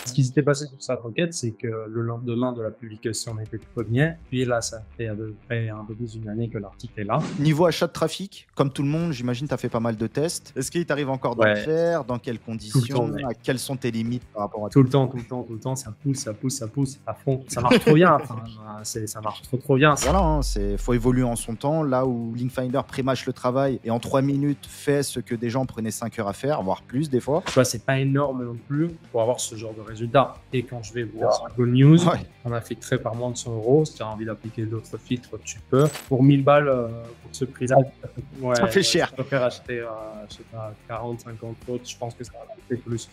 Ce qui s'était passé sur cette requête, c'est que le lendemain de la publication, on était le premier. Puis là, ça fait à peu près un peu plus d'une année que l'article est là. Niveau achat de trafic, comme tout le monde, j'imagine tu as fait pas mal de tests. Est-ce qu'il t'arrive encore d'en Ouais, faire? Dans quelles tout le temps, conditions? mec. Quelles sont tes limites par rapport à Tout le temps, tout le temps, tout le temps, ça pousse à fond. Ça marche trop bien. Enfin, ça marche trop bien. Voilà, hein, faut évoluer en son temps. Là où Linkfinder prémâche le travail et en 3 minutes fait ce que des gens prenaient 5 heures à faire, voire plus des fois. Tu vois, c'est pas énorme non plus pour avoir ce genre de résultat. Et quand je vais voir Good News, Ouais. on a filtré par moins de 100 euros. Si tu as envie d'appliquer d'autres filtres, tu peux. Pour 1000 balles, pour ce prix-là, ouais, Ça fait cher. Je préfère acheter, je sais pas, 40, 50 autres. Je pense que ça va coûter plus.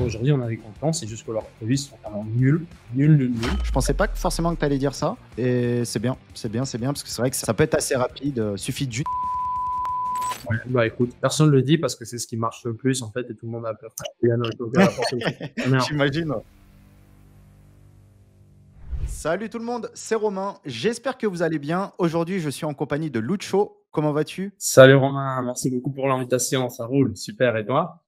Aujourd'hui, on a des concurrents, c'est juste que leurs produits sont vraiment nuls. Je pensais pas forcément que tu allais dire ça. Et c'est bien, parce que c'est vrai que ça peut être assez rapide. Suffit de juste. Ouais, bah écoute, personne le dit parce que c'est ce qui marche le plus en fait et tout le monde a peur. J'imagine. Salut tout le monde, c'est Romain. J'espère que vous allez bien. Aujourd'hui, je suis en compagnie de Lucho. Comment vas-tu? Salut Romain, merci beaucoup pour l'invitation, ça roule, super, et toi?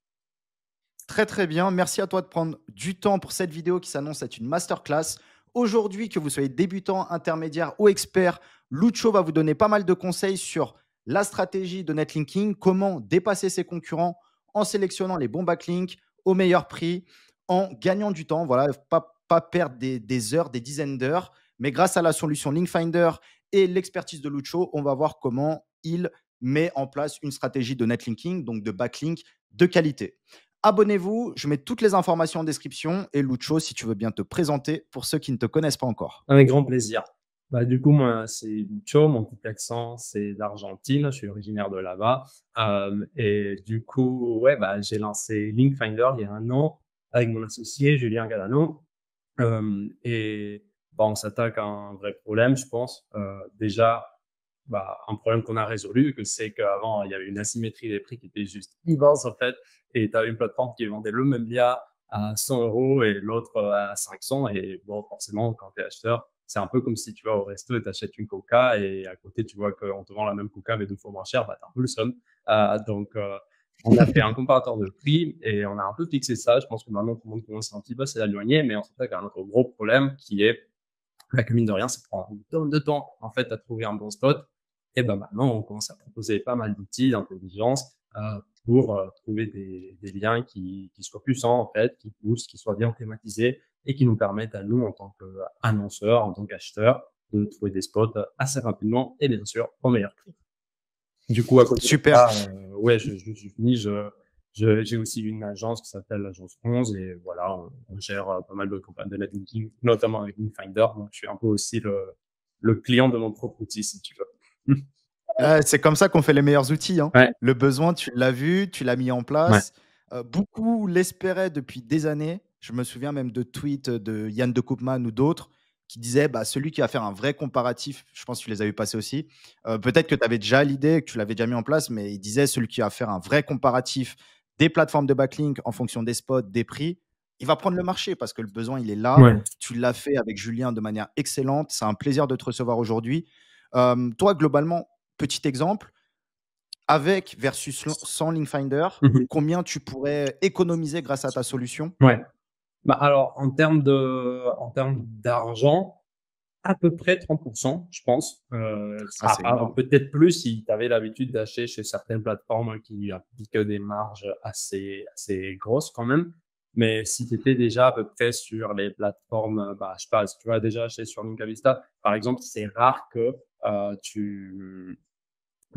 Très très bien. Merci à toi de prendre du temps pour cette vidéo qui s'annonce être une masterclass. Aujourd'hui, que vous soyez débutant, intermédiaire ou expert, Lucho va vous donner pas mal de conseils sur la stratégie de netlinking, comment dépasser ses concurrents en sélectionnant les bons backlinks au meilleur prix, en gagnant du temps. Voilà, pas perdre des heures, des dizaines d'heures. Mais grâce à la solution Linkfinder et l'expertise de Lucho, on va voir comment il met en place une stratégie de netlinking, donc de backlink de qualité. Abonnez-vous, je mets toutes les informations en description. Et Lucho, si tu veux bien te présenter pour ceux qui ne te connaissent pas encore. Avec grand plaisir. Bah, du coup, moi, c'est Lucho, mon petit accent, c'est d'Argentine, je suis originaire de là-bas. Et du coup, ouais, bah, j'ai lancé Linkfinder il y a un an avec mon associé Julien Galano. Et bah, on s'attaque à un vrai problème, je pense. Déjà, bah, un problème qu'on a résolu, que c'est qu'avant, il y avait une asymétrie des prix qui était juste immense, en fait. Et tu as une plateforme qui vendait le même bien à 100 euros et l'autre à 500. Et bon, forcément, quand tu es acheteur, c'est un peu comme si tu vas au resto et t'achètes une Coca et à côté, tu vois qu'on te vend la même Coca mais 2 fois moins cher, bah, t'as un peu le seum. On a fait un comparateur de prix et on a un peu fixé ça. Je pense que maintenant, tout le monde commence un petit peu à s'éloigner, mais on s'attaque à un autre gros problème qui est, bah, que mine de rien, ça prend une tonne de temps, en fait, à trouver un bon spot. Et ben maintenant, on commence à proposer pas mal d'outils d'intelligence pour trouver des liens qui soient puissants, en fait, qui poussent, qui soient bien thématisés et qui nous permettent à nous, en tant qu'annonceurs, en tant qu'acheteurs, de trouver des spots assez rapidement et bien sûr au meilleur prix. Du coup, à côté Super. de ça, ouais, je suis fini. J'ai aussi une agence qui s'appelle l'agence 11 et voilà, on gère pas mal de campagnes de netlinking, notamment avec Linkfinder. Donc, je suis un peu aussi le client de mon propre outil, si tu veux. C'est comme ça qu'on fait les meilleurs outils, hein. Ouais. Le besoin, tu l'as vu, tu l'as mis en place. Beaucoup l'espéraient depuis des années. Je me souviens même de tweets de Yann de Koopman ou d'autres qui disaient bah, celui qui va faire un vrai comparatif, je pense que tu les as vu passer aussi. Peut-être que tu avais déjà l'idée, que tu l'avais déjà mis en place, mais il disait celui qui va faire un vrai comparatif des plateformes de backlink en fonction des spots, des prix, il va prendre le marché parce que le besoin, il est là. Ouais. Tu l'as fait avec Julien de manière excellente. C'est un plaisir de te recevoir aujourd'hui. Toi, globalement, petit exemple, avec versus sans Linkfinder, combien tu pourrais économiser grâce à ta solution? Ouais. Bah, alors, en termes d'argent, à peu près 30%, je pense. C'est énorme. Peut-être plus si tu avais l'habitude d'acheter chez certaines plateformes qui appliquent des marges assez grosses quand même. Mais si tu étais déjà à peu près sur les plateformes, bah, je sais pas, si tu vas déjà acheter sur Linkavista, par exemple, c'est rare que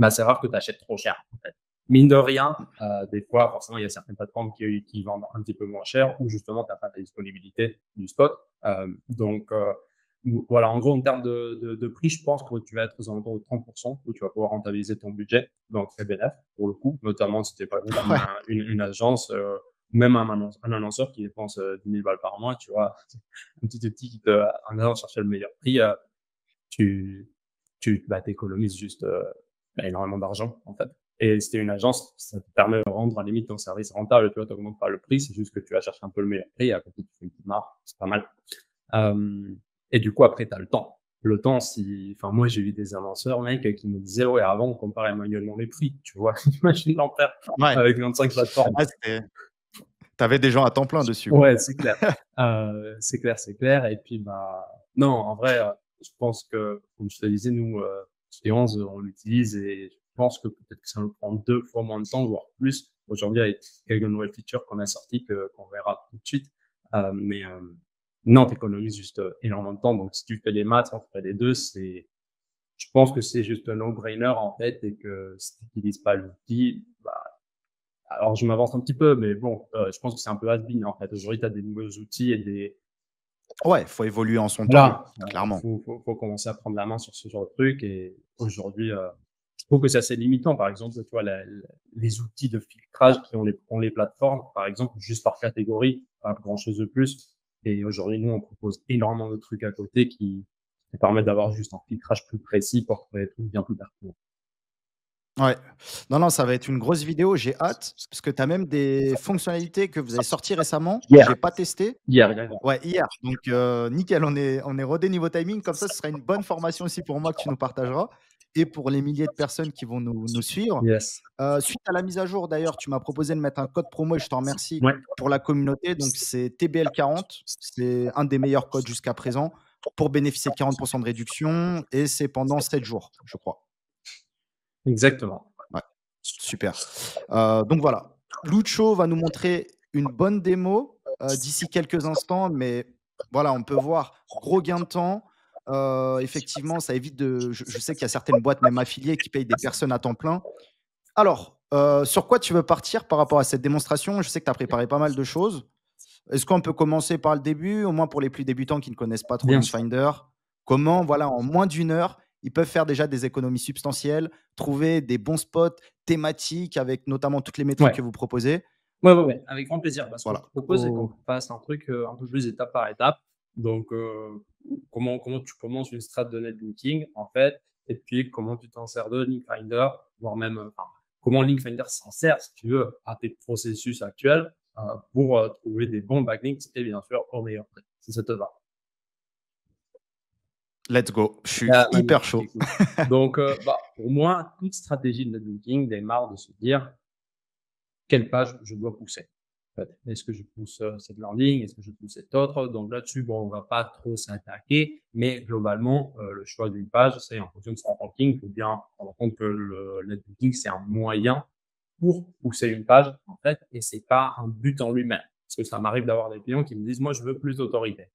c'est rare que tu achètes trop cher, en fait. Mine de rien, des fois, forcément, il y a certaines plateformes qui vendent un petit peu moins cher ou justement, tu n'as pas la disponibilité du spot. Voilà, en gros, en termes de prix, je pense que tu vas être aux alentours de 30% où tu vas pouvoir rentabiliser ton budget. Donc, très bénéfique pour le coup, notamment si tu es par exemple une agence, même un annonceur qui dépense 10 000 balles par mois, tu vois, un petit outil qui en allant chercher le meilleur prix, tu t'économises juste énormément d'argent, en fait. Et si t'es une agence, ça te permet de rendre à la limite ton service rentable. Tu vois, t'augmentes pas le prix, c'est juste que tu vas chercher un peu le meilleur prix et à côté, tu fais une petite marge. C'est pas mal. Et du coup, après, t'as le temps. Le temps, enfin, moi, j'ai eu des annonceurs, mec, qui me disaient, ouais, avant, on comparait manuellement les prix, tu vois. Imagine l'enfer avec 25 plateformes. Tu avais des gens à temps plein dessus, quoi. Ouais, c'est clair. C'est clair, c'est clair. Et puis, bah, non, en vrai, je pense que, comme je te disais, nous, chez 11, on l'utilise et je pense que peut-être que ça nous prend 2 fois moins de temps, voire plus. Aujourd'hui, avec quelques nouvelles features qu'on a sorties qu'on verra tout de suite. Mais non, t'économises juste énormément de temps. Donc, si tu fais les maths entre les deux, je pense que c'est juste un no-brainer, en fait, et que si tu n'utilises pas l'outil, bah, alors je m'avance un petit peu, mais bon, je pense que c'est un peu has-been, en fait. Aujourd'hui, tu as des nouveaux outils et Ouais, il faut évoluer en son temps, voilà, clairement. faut commencer à prendre la main sur ce genre de truc. Et aujourd'hui, je trouve que c'est assez limitant. Par exemple, tu vois, les outils de filtrage qui ont les plateformes, par exemple, juste par catégorie, pas grand-chose de plus. Et aujourd'hui, nous, on propose énormément de trucs à côté qui permettent d'avoir juste un filtrage plus précis pour trouver des trucs bien plus pertinents. Ouais. Non, non, ça va être une grosse vidéo, j'ai hâte, parce que tu as même des fonctionnalités que vous avez sorties récemment, que Hier, j'ai pas testées. hier, hier. Ouais, hier. Donc, nickel, on est rodé niveau timing. Comme ça, ce sera une bonne formation aussi pour moi que tu nous partageras et pour les milliers de personnes qui vont nous suivre. Yes. Suite à la mise à jour, d'ailleurs, tu m'as proposé de mettre un code promo et je t'en remercie Ouais. pour la communauté. Donc, c'est TBL40. C'est un des meilleurs codes jusqu'à présent pour bénéficier de 40 de réduction et c'est pendant 7 jours, je crois. Exactement. Ouais, super. Donc voilà, Lucho va nous montrer une bonne démo, d'ici quelques instants, mais voilà, on peut voir gros gain de temps. Effectivement, ça évite de je sais qu'il y a certaines boîtes, même affiliées, qui payent des personnes à temps plein. Alors, sur quoi tu veux partir par rapport à cette démonstration? Je sais que tu as préparé pas mal de choses. Est-ce qu'on peut commencer par le début, au moins pour les plus débutants qui ne connaissent pas trop Bien sûr. Linkfinder? Comment, voilà, en moins d'une heure, ils peuvent faire déjà des économies substantielles, trouver des bons spots thématiques avec notamment toutes les métriques Ouais. que vous proposez? Ouais, ouais, ouais, avec grand plaisir. Bah, ce que je Voilà. te propose, c'est qu'on Oh, fasse un truc, un peu plus étape par étape. Donc, comment tu commences une strat de netlinking, en fait, et puis comment tu t'en sers de Linkfinder, voire même, enfin, comment Linkfinder s'en sert, si tu veux, à tes processus actuels, pour, trouver des bons backlinks et bien sûr au meilleur prix, si ça te va. let's go. Je suis Ah, hyper magnifique, chaud. écoute. Donc, bah, pour moi, toute stratégie de netlinking démarre de se dire: «Quelle page je dois pousser?» En fait, est-ce que je pousse, cette landing? Est-ce que je pousse cette autre? Donc là-dessus, bon, on va pas trop s'attaquer, mais globalement, le choix d'une page, c'est en fonction de son ranking. Il faut bien prendre en compte que le netlinking, c'est un moyen pour pousser une page, en fait, et c'est pas un but en lui-même. Parce que ça m'arrive d'avoir des clients qui me disent: «Moi, je veux plus d'autorité».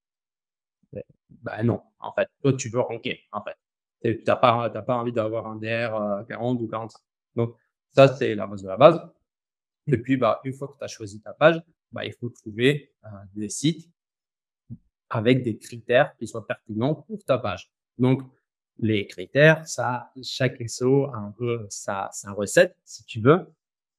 Beh, bah, non, en fait. Toi, tu veux ranker, en fait. Tu pas envie d'avoir un DR, 40 ou 45. Donc ça, c'est la base de la base. Et puis, bah, une fois que tu as choisi ta page, bah, il faut trouver, des sites avec des critères qui soient pertinents pour ta page. Donc les critères, ça, chaque SEO a un peu sa recette, si tu veux.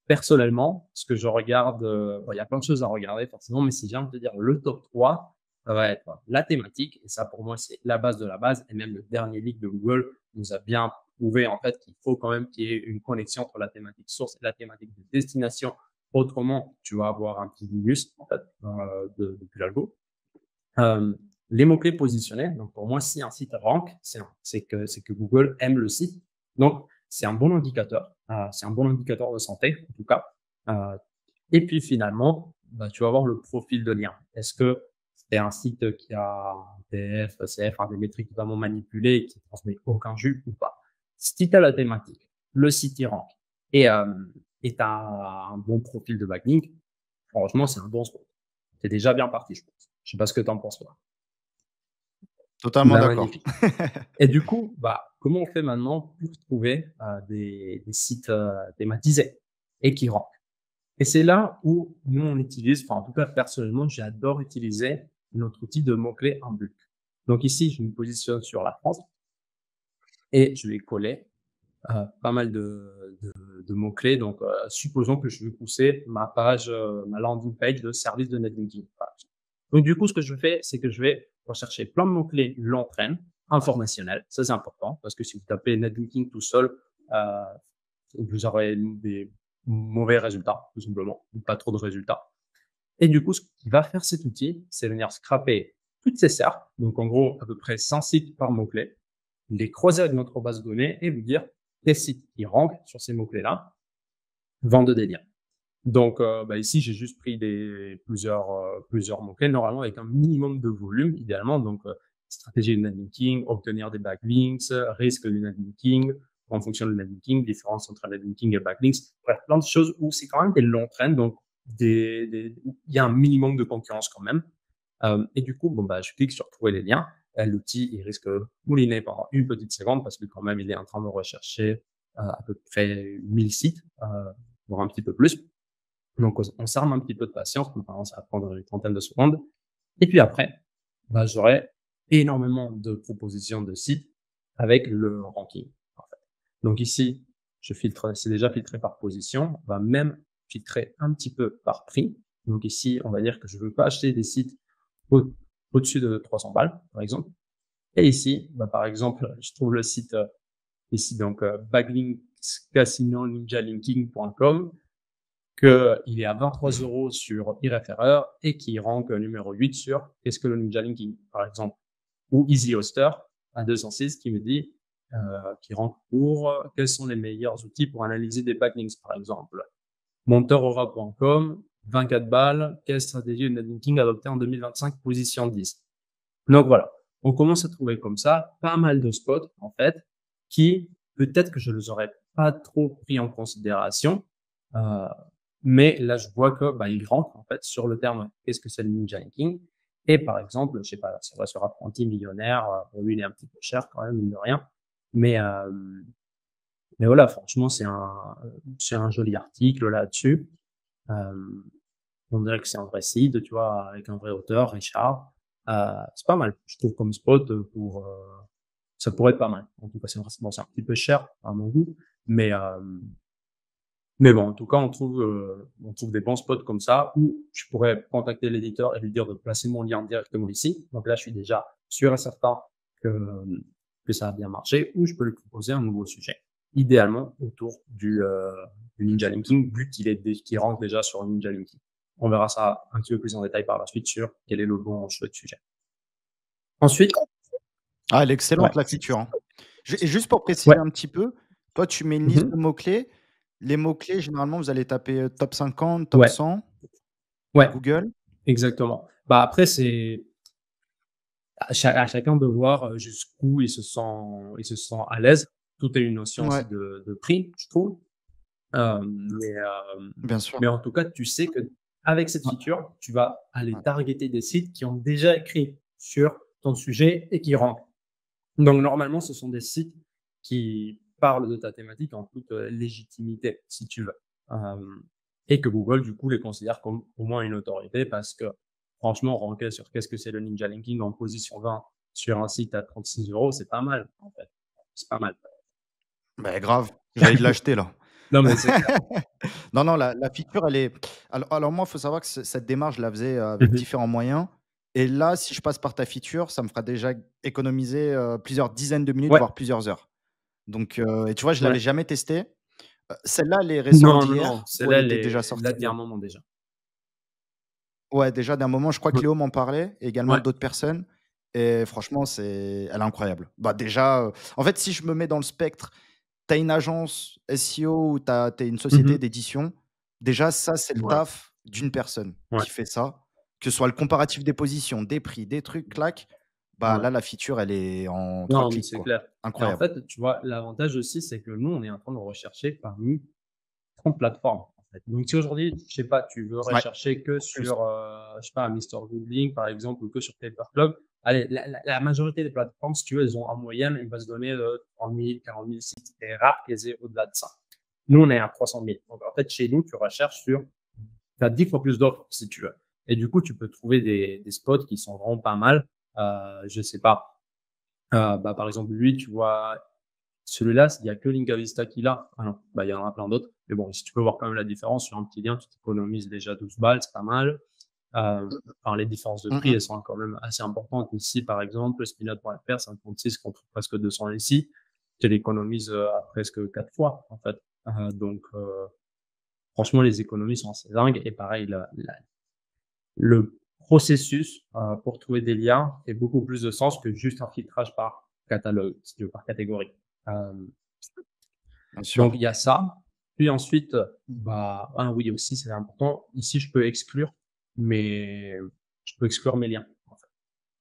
Personnellement, ce que je regarde, bon, il y a plein de choses à regarder forcément, mais si j'ai envie de te dire le top 3, ça va être la thématique et ça, pour moi, c'est la base de la base et même le dernier leak de Google nous a bien prouvé, en fait, qu'il faut quand même qu'il y ait une connexion entre la thématique source et la thématique de destination. Autrement, tu vas avoir un petit virus, en fait, depuis l'algo. Les mots-clés positionnés, donc pour moi, si un site rank, c'est que Google aime le site. Donc, c'est un bon indicateur. C'est un bon indicateur de santé, en tout cas. Euh, et puis finalement, bah, tu vas voir le profil de lien. Est-ce que c'est un site qui a un TF, CF, des métriques totalement manipulées et qui transmet aucun jus ou pas? Si tu as la thématique, le site il rank et tu as un bon profil de backlink, franchement, c'est un bon spot. C'est déjà bien parti, je pense. Je sais pas ce que tu en penses, toi. Totalement Bah, d'accord. magnifique. Et du coup, bah, comment on fait maintenant pour trouver des sites thématisés et qui rankent? Et c'est là où nous, on utilise, enfin, en tout cas, personnellement, j'adore utiliser notre outil de mots-clés en bulk. Donc ici, je me positionne sur la France et je vais coller pas mal de mots-clés. Donc, supposons que je veux pousser ma page, ma landing page de service de netlinking. Par exemple. Donc, du coup, ce que je fais, c'est que je vais rechercher plein de mots-clés long traîne, informationnels. Ça, c'est important parce que si vous tapez netlinking tout seul, euh, vous aurez des mauvais résultats, tout simplement, ou pas trop de résultats. Et du coup, ce qui va faire cet outil, c'est venir scraper toutes ces SERPs, donc en gros, à peu près 100 sites par mot-clé, les croiser avec notre base de données et vous dire quels sites qui rankent sur ces mots-clés-là vendent des liens. Donc, ici, j'ai juste pris plusieurs mots-clés, normalement avec un minimum de volume, idéalement. Donc, stratégie du netlinking, obtenir des backlinks, risque du netlinking, en fonction du netlinking, différence entre netlinking et backlinks. Bref, plein de choses où c'est quand même des longs trends, donc il y a un minimum de concurrence quand même. Et du coup, je clique sur trouver les liens. L'outil, il risque de mouliner pendant une petite seconde parce que quand même, il est en train de rechercher à peu près 1000 sites, voire un petit peu plus. Donc, on s'arme un petit peu de patience. Normalement, ça va prendre une trentaine de secondes. Et puis après, j'aurai énormément de propositions de sites avec le ranking, en fait. Donc ici, je filtre, c'est déjà filtré par position. On va même filtrer un petit peu par prix. Donc ici, on va dire que je veux pas acheter des sites au- au-dessus de 300 balles, par exemple. Et ici, par exemple, je trouve le site ici, donc backlinkscasinoninjalinking.com, qu'il est à 23 € sur eReferrer et qui rank numéro 8 sur qu'est-ce que le ninja linking, par exemple. Ou Easy Hoster à 206 qui me dit, qui rank pour quels sont les meilleurs outils pour analyser des backlinks, par exemple. Monteuraura.com, 24 balles, quelle stratégie de netlinking adoptée en 2025, position 10. Donc voilà, on commence à trouver comme ça pas mal de spots, en fait, qui peut-être que je les aurais pas trop pris en considération, euh, mais là je vois que ils rentrent en fait sur le terme qu'est-ce que c'est le ninja linking. Et par exemple, je sais pas, c'est vrai sur Apprenti Millionnaire, lui il est un petit peu cher quand même, mine de rien, mais euh, mais voilà, franchement c'est un joli article là-dessus. Euh, on dirait que c'est un vrai site, tu vois, avec un vrai auteur, Richard. C'est pas mal, je trouve, comme spot pour. Ça pourrait être pas mal. En tout cas, c'est un petit peu cher à mon goût, mais mais bon, en tout cas, on trouve des bons spots comme ça où je pourrais contacter l'éditeur et lui dire de placer mon lien directement ici. Donc là, je suis déjà sûr et certain que ça a bien marché. Ou je peux lui proposer un nouveau sujet, idéalement autour du Ninja Linking, vu qu'il rentre déjà sur le Ninja Linking. On verra ça un petit peu plus en détail par la suite sur quel est le bon choix de sujet. Ensuite, Ah, elle est excellente, ouais, la feature, hein. Et juste pour préciser ouais, un petit peu, toi, tu mets une liste de mhm, mots-clés. Les mots-clés, généralement, vous allez taper top 50, top ouais, 100 ouais, Google. exactement. Après, c'est à chacun de voir jusqu'où il se sent à l'aise. Tout est une notion Ouais, aussi de prix, je trouve. bien sûr. Mais en tout cas, tu sais que avec cette Ouais, feature, tu vas aller ouais. targeter des sites qui ont déjà écrit sur ton sujet et qui rankent. Donc normalement, ce sont des sites qui parlent de ta thématique en toute légitimité, si tu veux. Euh, et que Google, du coup, les considère comme au moins une autorité parce que franchement, ranker sur qu'est-ce que c'est le ninja linking en position 20 sur un site à 36 €, c'est pas mal, en fait. C'est pas mal. Bah, grave, j'ai envie de l'acheter là. Non, mais c'est clair. Non, non, la feature, elle est alors moi, il faut savoir que cette démarche, je la faisais, avec Mhm. différents moyens et là, si je passe par ta feature, ça me fera déjà économiser, plusieurs dizaines de minutes, Ouais, voire plusieurs heures. Donc et tu vois, je l'avais ouais. jamais testée. Celle-là, elle est récente Non, non, non, d'hier ou elle celle-là, elle était déjà est là sortie depuis un de moment déjà. ouais, déjà d'un moment, je crois que Ouais, Léo m'en parlait et également ouais, d'autres personnes et franchement, elle est incroyable. Bah, déjà, en fait, si je me mets dans le spectre, tu as une agence SEO ou tu es une société mhm, d'édition, déjà ça, c'est le ouais, taf d'une personne ouais, qui fait ça, que ce soit le comparatif des positions, des prix, des trucs, clac, bah, ouais. là, la feature, elle est en 3 Non, mais clics, c'est quoi. clair. Et en Incroyable. fait, tu vois, l'avantage aussi, c'est que nous, on est en train de rechercher parmi 30 plateformes, en fait. Donc, si aujourd'hui, je sais pas, tu veux Ouais, rechercher que plus. sur, je sais pas, Mister Googling, par exemple, ou que sur Paper Club, allez, la majorité des plateformes, si tu veux, elles ont en moyenne une base de données de 30 000, 40 000 sites. C'est rare qu'elles aient au-delà de ça. Nous, on est à 300 000. Donc, en fait, chez nous, tu recherches sur, tu as 10 fois plus d'offres, si tu veux. Et du coup, tu peux trouver des spots qui sont vraiment pas mal. Je sais pas. Par exemple, lui, tu vois, celui-là, il y a que Linkavista qui l'a. Ah non, il y en a plein d'autres. Mais bon, si tu peux voir quand même la différence sur un petit lien, tu t'économises déjà 12 balles, c'est pas mal. Enfin, les différences de Mmh prix, mh. elles sont quand même assez importantes. Ici, par exemple, Spinat.fr, 56 contre presque 200 ici. Tu l'économises à presque 4 fois, en fait. Donc, franchement, les économies sont assez dingues. Et pareil, le processus pour trouver des liens fait beaucoup plus de sens que juste un filtrage par catalogue, si tu veux, par catégorie. Euh, Bien sûr. donc il y a ça. Puis ensuite, oui aussi, c'est important. Ici, je peux exclure mes, je peux exclure mes liens. En fait.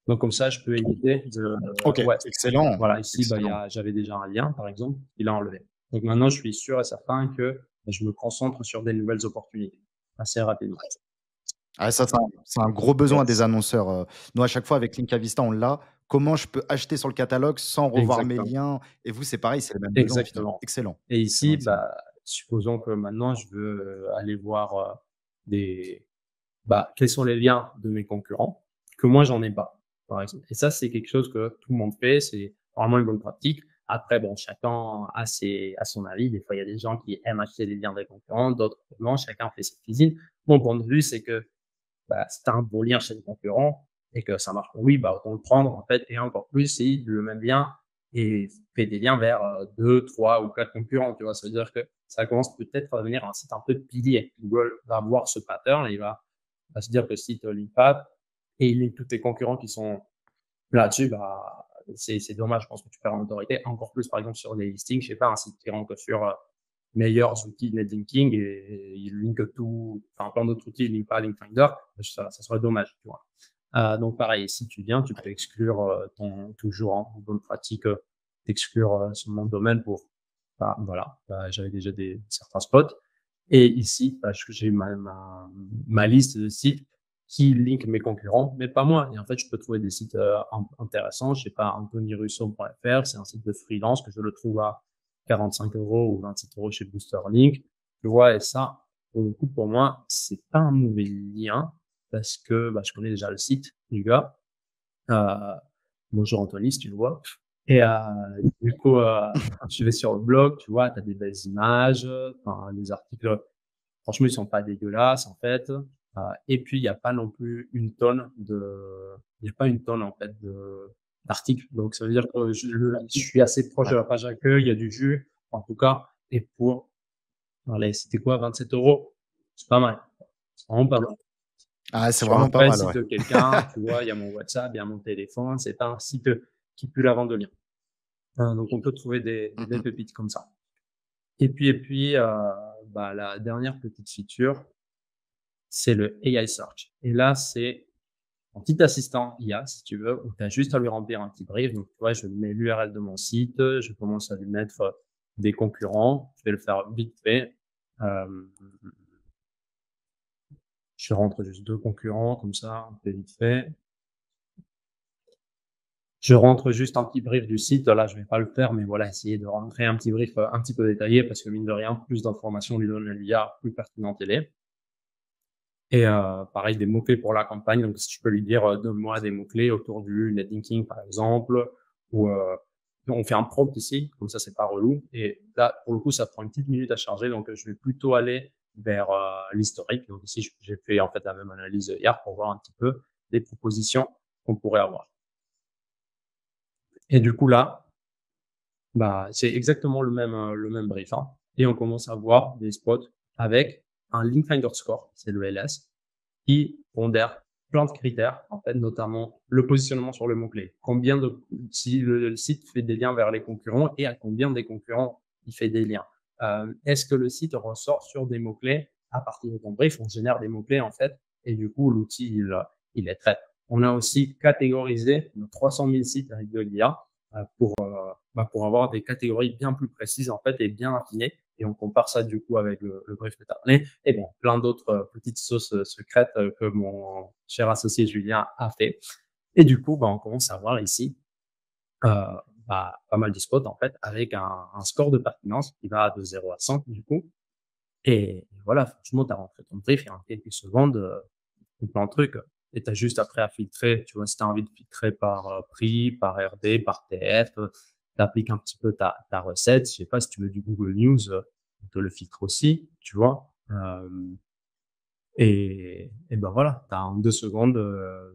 Donc comme ça, je peux éviter de, Ok, ouais, excellent, voilà. Ici, excellent. j'avais déjà un lien, par exemple, il a enlevé. Donc maintenant, je suis sûr et certain que je me concentre sur des nouvelles opportunités assez rapidement. Ah ça, c'est un gros besoin des Yes. annonceurs, nous, à chaque fois avec Link Vista, on l'a. Comment je peux acheter sur le catalogue sans revoir mes Exactement. liens? Et vous, c'est pareil, c'est le même besoin au final. Exactement. Excellent, Et excellent, ici, excellent. supposons que maintenant je veux aller voir des, quels sont les liens de mes concurrents que moi j'en ai pas, par exemple. Et ça, c'est quelque chose que tout le monde fait. C'est vraiment une bonne pratique. Après, bon, chacun a son avis. Des fois, il y a des gens qui aiment acheter les liens des concurrents, d'autres non. Chacun fait sa cuisine. Mon point de vue, c'est que si tu as un bon lien chez le concurrent et que ça marche pour lui, autant le prendre, en fait, et encore plus si le même lien et fait des liens vers 2, 3 ou 4 concurrents, tu vois. Ça veut dire que ça commence peut-être à devenir un site un peu pilier. Google va voir ce pattern et il va se dire que le site link pas et il link tous tes concurrents qui sont là-dessus, c'est dommage. Je pense que tu perds en autorité. Encore plus, par exemple, sur des listings, je sais pas, un site qui rentre sur meilleurs outils de netlinking et il link tout, enfin, plein d'autres outils, il link pas Linkfinder, ça serait dommage, tu vois. Donc pareil, si tu viens, tu peux exclure toujours en bonne pratique, d'exclure son nom de domaine pour, voilà, j'avais déjà certains spots. Et ici, j'ai ma liste de sites qui linkent mes concurrents, mais pas moi. Et en fait, je peux trouver des sites intéressants. Je sais pas, anthonyrusso.fr, c'est un site de freelance que je le trouve à 45 euros ou 27 € chez Boosterlink. Tu vois, et ça, pour le coup, pour moi, c'est pas un mauvais lien parce que je connais déjà le site du gars. Euh, Bonjour Anthony, si tu le vois. Et du coup, je vais sur le blog, tu vois, tu as des belles images, enfin, les articles. Franchement, ils sont pas dégueulasses, en fait. Et puis, il n'y a pas non plus il y a pas une tonne, en fait, d'articles. Donc, ça veut dire que je suis assez proche de Ouais. la page d'accueil, il y a du jus, en tout cas. Et allez, c'était quoi, 27 €? C'est pas mal. C'est vraiment pas mal. Ah, c'est Sur un vraiment pas vrai mal, site ouais. de quelqu'un, tu vois, il y a mon WhatsApp, il y a mon téléphone, c'est pas un site qui pue la vente de liens. Donc, on peut trouver des Mmh belles mh. pépites comme ça. Et puis, la dernière petite feature, c'est le AI Search. Et là, c'est un petit assistant IA, si tu veux, où tu as juste à lui remplir un petit brief. Donc, tu vois, je mets l'URL de mon site, je commence à lui mettre des concurrents. Je vais le faire vite fait. Euh, je rentre juste 2 concurrents, comme ça, on fait vite fait. Je rentre juste un petit brief du site. Là, je vais pas le faire, mais voilà, essayer de rentrer un petit brief un petit peu détaillé parce que mine de rien, plus d'informations lui donne l'IA, plus pertinente elle est. Et pareil, des mots-clés pour la campagne. Donc, si tu peux lui dire, donne-moi des mots-clés autour du netlinking, par exemple, ou on fait un prompt ici, comme ça, c'est pas relou. Et là, pour le coup, ça prend une petite minute à charger, donc je vais plutôt aller vers l'historique. Donc ici, j'ai fait en fait la même analyse hier pour voir un petit peu les propositions qu'on pourrait avoir. Et du coup là, c'est exactement le même brief, hein. Et on commence à voir des spots avec un link finder score, c'est le LS, qui pondère plein de critères, en fait, notamment le positionnement sur le mot-clé. Si le site fait des liens vers les concurrents et à combien des concurrents il fait des liens. Est-ce que le site ressort sur des mots-clés à partir de ton brief? On génère des mots-clés, en fait, et du coup, l'outil, il les traite. On a aussi catégorisé nos 300 000 sites avec de l'IA pour avoir des catégories bien plus précises, en fait, et bien affinées. Et on compare ça du coup avec le brief que tu as donné. Et bon, plein d'autres petites sauces secrètes que mon cher associé Julien a fait. Et du coup, on commence à voir ici pas mal de spots en fait, avec un score de pertinence qui va de 0 à 100 du coup. Et voilà, franchement, tu as rentré ton brief et en quelques secondes, plein de trucs. Et tu as juste après à filtrer, tu vois, si tu as envie de filtrer par prix, par RD, par TF, tu appliques un petit peu ta recette. Je sais pas si tu veux du Google News, on te le filtre aussi, tu vois. Et ben voilà, t'as en 2 secondes,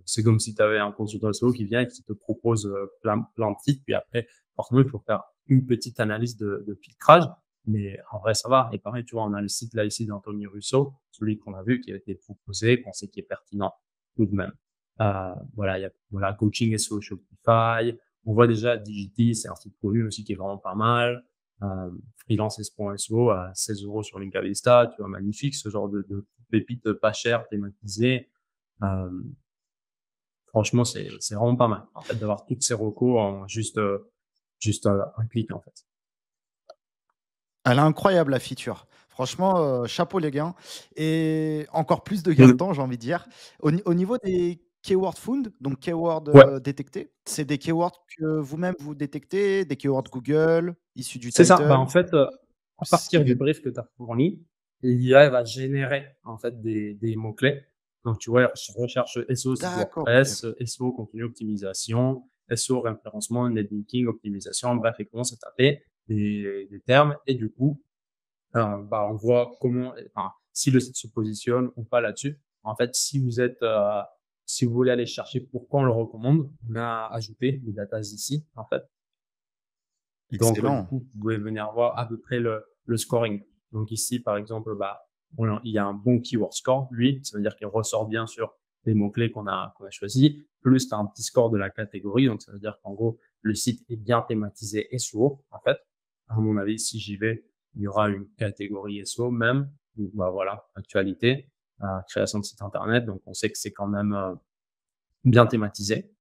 c'est comme si tu avais un consultant SEO qui vient et qui te propose plein de sites. Puis après, forcément, il faut faire une petite analyse de filtrage. Mais en vrai, ça va. Et pareil, tu vois, on a le site là ici d'Anthony Russo, celui qu'on a vu, qui a été proposé, qu'on sait qui est pertinent tout de même. Voilà, il y a voilà, coaching SEO Shopify. On voit déjà Digity, c'est un site connu aussi qui est vraiment pas mal. freelance.so à 16 € sur Linkavista, tu vois, magnifique, ce genre de pépites pas chères, thématisées. Franchement, c'est vraiment pas mal, en fait, d'avoir toutes ces recos en juste un clic, en fait. Elle est incroyable la feature. Franchement, chapeau les gars et encore plus de gain de temps, j'ai envie de dire. Au niveau des keyword found, donc keyword, Ouais, détectés, c'est des keywords que vous-même vous détectez, des keywords Google, issus du c'est ça. Bah, title? en fait, à C'est partir du brief que tu as fourni, l'IA va générer, en fait, des mots-clés. Donc, tu vois, je recherche SEO site d'accord, OK. WordPress, SEO contenu optimisation, SEO référencement, netlinking, optimisation. Bref, il commence à taper des termes et du coup, bah, on voit comment, enfin, si le site se positionne ou pas là-dessus. En fait, si vous voulez aller chercher pourquoi on le recommande, on a ajouté des datas ici, en fait. Donc, du Excellent. coup, vous pouvez venir voir à peu près le scoring. Donc ici, par exemple, bah, il y a un bon keyword score, lui, ça veut dire qu'il ressort bien sur les mots-clés qu'on a choisis. Plus, tu as un petit score de la catégorie, donc ça veut dire qu'en gros, le site est bien thématisé SEO, en fait. À mon avis, si j'y vais, il y aura une catégorie SEO même. Donc, bah voilà, actualité, création de site internet. Donc, on sait que c'est quand même bien thématisé,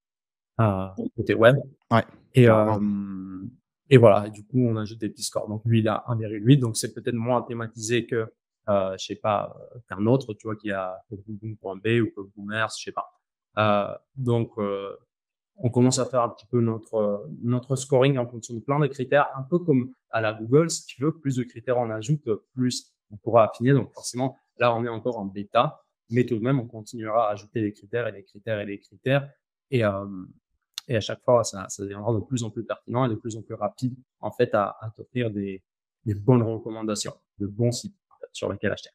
côté web. Ouais, Et, carrément. et voilà, et du coup, on ajoute des petits scores. Donc, lui, il a 1,8, donc c'est peut-être moins thématisé que, je sais pas, qu'un autre, tu vois, qui a boom.b ou que Boomers, je sais pas. Donc, on commence à faire un petit peu notre scoring en fonction de plein de critères, un peu comme à la Google. Si tu veux, plus de critères on ajoute, plus on pourra affiner. Donc, forcément, là, on est encore en bêta, mais tout de même, on continuera à ajouter des critères et des critères et des critères. Et, et à chaque fois, ça deviendra de plus en plus pertinent et de plus en plus rapide, en fait, à t'offrir des bonnes recommandations, de bons sites, en fait, sur lesquels acheter.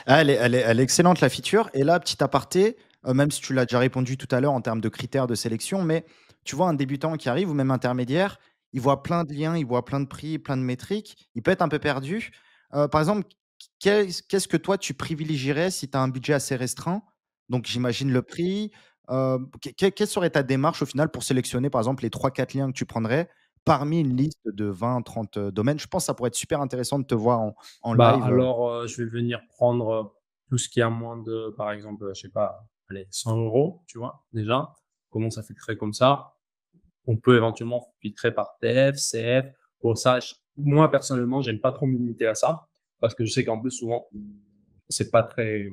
Ah, elle est excellente la feature et là, petit aparté, même si tu l'as déjà répondu tout à l'heure en termes de critères de sélection, mais tu vois un débutant qui arrive ou même intermédiaire, il voit plein de liens, il voit plein de prix, plein de métriques, il peut être un peu perdu. Par exemple, qu'est-ce que toi tu privilégierais si tu as un budget assez restreint? Donc j'imagine le prix, quelle serait ta démarche au final pour sélectionner par exemple les trois quatre liens que tu prendrais parmi une liste de 20-30 domaines? Je pense que ça pourrait être super intéressant de te voir en Bah, live. alors, je vais venir prendre, tout ce qui est à moins de, par exemple, je sais pas, allez, 100 €, tu vois? Déjà, comment ça filtrer comme ça. On peut éventuellement filtrer par TF, CF. Bon, ça, moi, personnellement, j'aime pas trop me limiter à ça parce que je sais qu'en plus, souvent, c'est pas très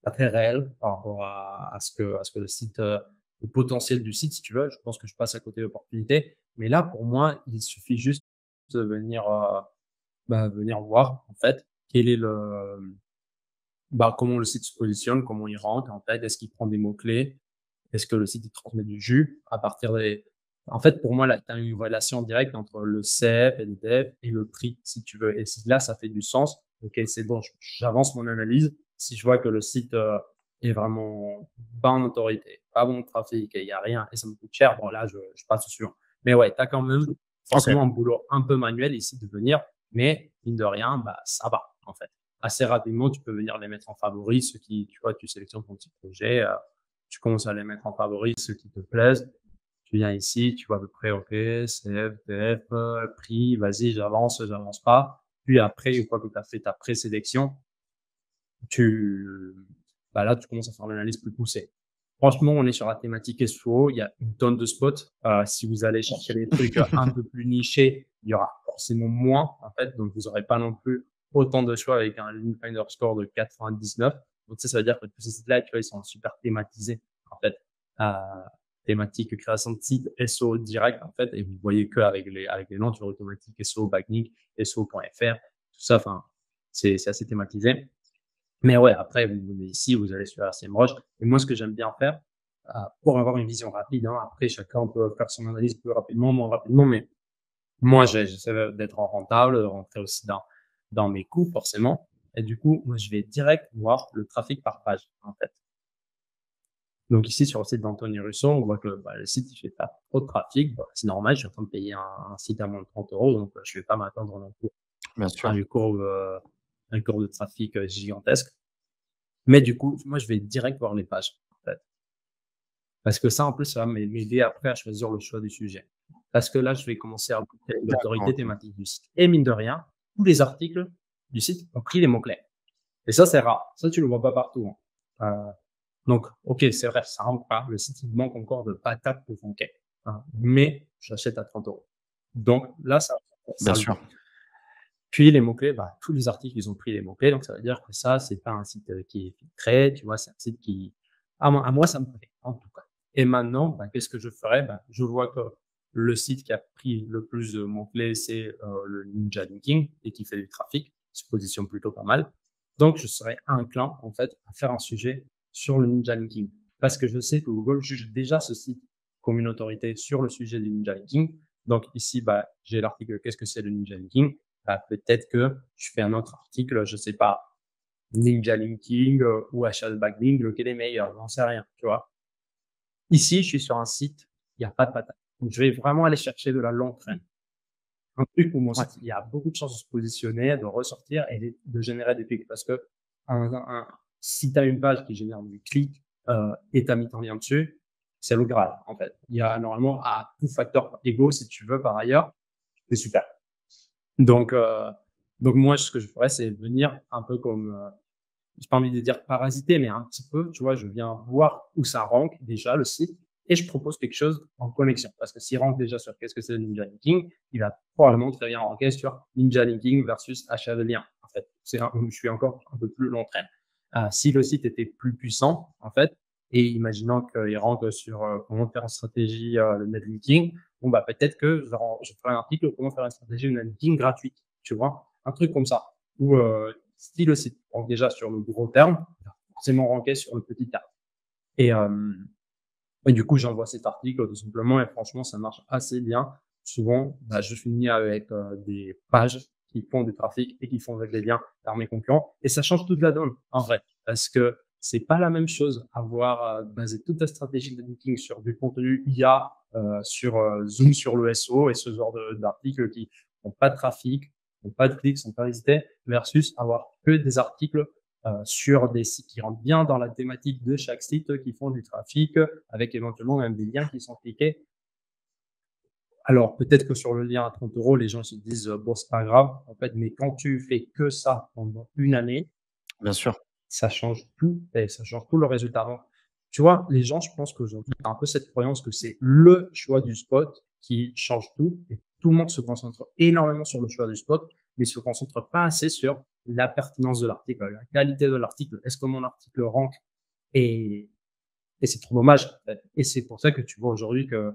réel par rapport à ce que le site, le potentiel du site, si tu veux. Je pense que je passe à côté de l'opportunité. Mais là, pour moi, il suffit juste de venir, bah, venir voir, en fait, quel est bah, comment le site se positionne, comment il rentre, en fait. Est-ce qu'il prend des mots-clés? Est-ce que le site, il transmet du jus à partir des, en fait, pour moi, là, tu as une relation directe entre le CF et le DF et le prix, si tu veux. Et si là, ça fait du sens, ok, c'est bon, j'avance mon analyse. Si je vois que le site est vraiment pas en autorité, pas bon trafic, et il y a rien, et ça me coûte cher, bon, là, je passe au suivant. Mais ouais, tu as quand même OK. forcément un boulot un peu manuel ici de venir, mais mine de rien, bah, ça va, en fait. Assez rapidement, tu peux venir les mettre en favoris, ceux qui, tu vois, tu sélectionnes ton petit projet, tu commences à les mettre en favoris, ceux qui te plaisent. Tu viens ici, tu vois à peu près, OK, CF, TF, prix, vas-y, j'avance pas. Puis après, une fois que tu as fait ta présélection, tu, bah là, tu commences à faire l'analyse plus poussée. Franchement, on est sur la thématique SEO. Il y a une tonne de spots. Si vous allez chercher des trucs un peu plus nichés, il y aura forcément moins, en fait. Donc, vous n'aurez pas non plus autant de choix avec un Link Finder score de 99. Donc, ça veut dire que tous ces sites-là, tu vois, ils sont super thématisés, en fait. Euh, Thématique création de site, SEO direct, en fait. Et vous voyez que avec les noms, tu vois, automatique, SEO, backlink, SEO.fr, tout ça, enfin, c'est assez thématisé. Mais ouais, après, vous venez ici, vous allez sur SEMrush. Et moi, ce que j'aime bien faire, pour avoir une vision rapide, hein, après, chacun peut faire son analyse plus rapidement, moins rapidement, mais moi, j'essaie d'être rentable, de rentrer aussi dans mes coûts, forcément. Et du coup, moi, je vais direct voir le trafic par page, en fait. Donc ici, sur le site d'Anthony Russo, on voit que bah, le site, il fait pas trop de trafic. Bah, c'est normal, je suis en train de payer un site à moins de 30 €, donc je vais pas m'attendre non plus Bien à sûr. une courbe de trafic gigantesque. Mais du coup, moi, je vais direct voir les pages, en fait. Parce que ça, en plus, ça va m'aider après à choisir le choix du sujet. parce que là, je vais commencer à monter D'accord, l'autorité OK. thématique du site. Et mine de rien, tous les articles du site ont pris les mots-clés. Et ça, c'est rare. Ça, tu le vois pas partout, hein. Donc, OK, c'est vrai, ça rentre pas. Le site, il manque encore de patates pour ranker, hein, mais j'achète à 30 €. Donc là, ça Bien le sûr. fait. Puis les mots-clés, bah, tous les articles, ils ont pris les mots-clés, donc ça veut dire que ça, c'est pas un site, qui est filtré, tu vois? C'est un site qui à moi, ça me plaît, en tout cas. Et maintenant, bah, qu'est-ce que je ferais? Bah, je vois que le site qui a pris le plus de mots-clés, c'est, le Ninja Linking et qui fait du trafic, il se positionne plutôt pas mal. Donc je serais inclin, en fait, à faire un sujet sur le Ninja Linking. Parce que je sais que Google juge déjà ce site comme une autorité sur le sujet du Ninja Linking. Donc ici, bah, j'ai l'article «Qu'est-ce que c'est le Ninja Linking?» Bah, peut-être que je fais un autre article, je sais pas, Ninja Linking, ou Achat Backlink, lequel est meilleur? J'en sais rien, tu vois? Ici, je suis sur un site, il y a pas de patate. Donc je vais vraiment aller chercher de la longue traîne. Un truc où mon Ouais, site, il y a beaucoup de chances de se positionner, de ressortir et de générer des clics. Parce que si tu as une page qui génère du clic, et tu as mis ton lien dessus, c'est le Graal, en fait. Il y a normalement à tout facteur égaux, si tu veux, par ailleurs, c'est super. Donc, moi, ce que je ferais, c'est venir un peu comme, j'ai pas envie de dire parasiter, mais un petit peu, tu vois, je viens voir où ça rank déjà le site et je propose quelque chose en connexion. Parce que s'il rank déjà sur qu'est-ce que c'est le Ninja Linking, il va probablement très bien ranker sur Ninja Linking versus achat de lien. En fait, je suis encore un peu plus long train. Si le site était plus puissant, en fait, et imaginons qu'il rank sur comment faire une stratégie de netlinking, bon, bah, peut-être que je ferai un article comment faire une stratégie de netlinking gratuite, tu vois, un truc comme ça. Ou si le site rank déjà sur le gros terme, il va forcément ranker sur le petit terme. Et, du coup, j'envoie cet article tout simplement et franchement, ça marche assez bien. Souvent, bah, je finis avec des pages qui font du trafic et qui font avec des liens vers mes concurrents. Et ça change toute la donne, en vrai. Parce que c'est pas la même chose avoir basé toute ta stratégie de linking sur du contenu IA, sur Zoom sur le SEO et ce genre d'articles qui n'ont pas de trafic, n'ont pas de clics, sont pas visités, versus avoir que des articles sur des sites qui rentrent bien dans la thématique de chaque site, qui font du trafic, avec éventuellement même des liens qui sont cliqués. Alors, peut-être que sur le lien à 30 €, les gens se disent, bon, c'est pas grave, en fait, mais quand tu fais que ça pendant une année, bien sûr. ça change tout et ça change tout le résultat. Donc, tu vois, les gens, je pense qu'aujourd'hui, tu as un peu cette croyance que c'est le choix du spot qui change tout et tout le monde se concentre énormément sur le choix du spot, mais se concentre pas assez sur la pertinence de l'article, la qualité de l'article. Est-ce que mon article rank? Et, et c'est trop dommage, en fait. Et c'est pour ça que tu vois aujourd'hui que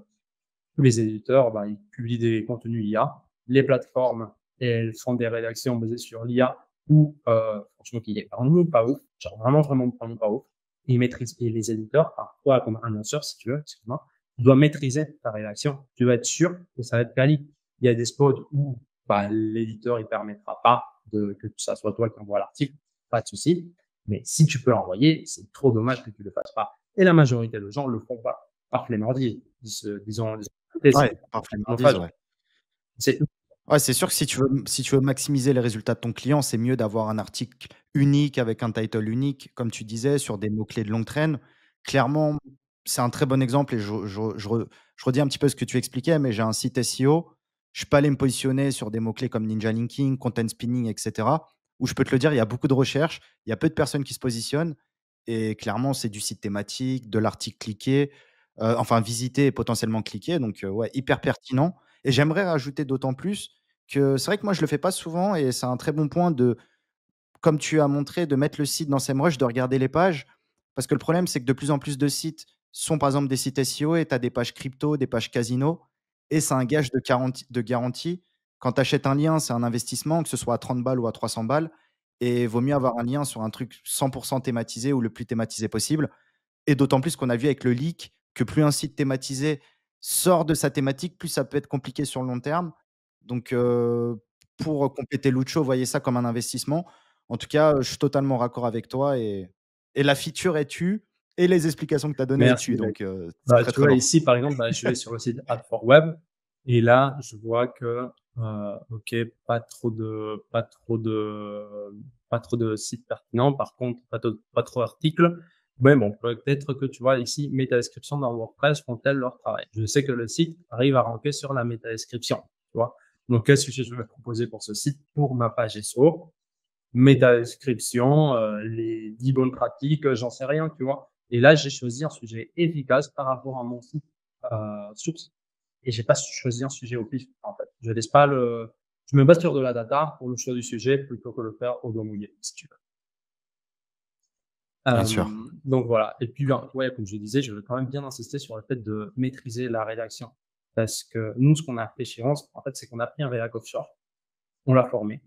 tous les éditeurs, bah, ils publient des contenus IA. Les plateformes, elles font des rédactions basées sur l'IA ou, franchement, qui est vraiment pas ouf. Genre vraiment, vraiment, vraiment pas ouf. Ils maîtrisent, et les éditeurs, enfin, toi, comme annonceur, si tu veux, excuse-moi, tu dois maîtriser ta rédaction. Tu dois être sûr que ça va être quali. Il y a des spots où, bah, l'éditeur, il permettra pas que ça soit toi qui envoie l'article. Pas de souci. Mais si tu peux l'envoyer, c'est trop dommage que tu le fasses pas. Et la majorité des gens le font pas par flemmardise. Disons, c'est Ouais, par flemmardise, chronophage. ouais. C'est Ouais, c'est sûr que si tu veux maximiser les résultats de ton client, c'est mieux d'avoir un article unique avec un title unique, comme tu disais, sur des mots-clés de longue traîne. Clairement, c'est un très bon exemple et je redis un petit peu ce que tu expliquais, mais j'ai un site SEO. Je peux aller me positionner sur des mots-clés comme Ninja Linking, Content Spinning, et cetera, où je peux te le dire, il y a beaucoup de recherches, il y a peu de personnes qui se positionnent et clairement, c'est du site thématique, de l'article cliqué, enfin visité et potentiellement cliqué, donc ouais, hyper pertinent et j'aimerais rajouter d'autant plus que c'est vrai que moi je le fais pas souvent et c'est un très bon point de, comme tu as montré, de mettre le site dans SEMrush, de regarder les pages. Parce que le problème, c'est que de plus en plus de sites sont par exemple des sites SEO et tu as des pages crypto, des pages casino et c'est un gage de garantie. Quand tu achètes un lien, c'est un investissement, que ce soit à 30 balles ou à 300 balles et vaut mieux avoir un lien sur un truc 100% thématisé ou le plus thématisé possible et d'autant plus qu'on a vu avec le leak que plus un site thématisé sort de sa thématique, plus ça peut être compliqué sur le long terme. Donc, pour compléter Lucho, voyez ça comme un investissement. En tout cas, je suis totalement raccord avec toi et la feature est tue et les explications que tu as données est Merci, tue, mec. donc c'est Bah, très, tu très vois, lourd. ici, par exemple, bah, je vais sur le site Ad4Web et là, je vois que, OK, pas trop de sites pertinents. Par contre, pas trop d'articles. Ouais, bon, peut-être que tu vois ici, métadescription dans WordPress font-elles leur travail? Je sais que le site arrive à ranker sur la métadescription, tu vois. Donc, quel sujet je vais proposer pour ce site, pour ma page SEO? Métadescription, les 10 bonnes pratiques, j'en sais rien, tu vois. Et là, j'ai choisi un sujet efficace par rapport à mon site source. Et j'ai pas choisi un sujet au pif, en fait. Je me base sur de la data pour le choix du sujet plutôt que le faire au doigt mouillé, si tu veux. Bien sûr. Donc voilà. Et puis, ben, ouais, comme je disais, je veux quand même bien insister sur le fait de maîtriser la rédaction. Parce que nous, ce qu'on a fait chez Onze, en fait, c'est qu'on a pris un rédac offshore, on l'a formé,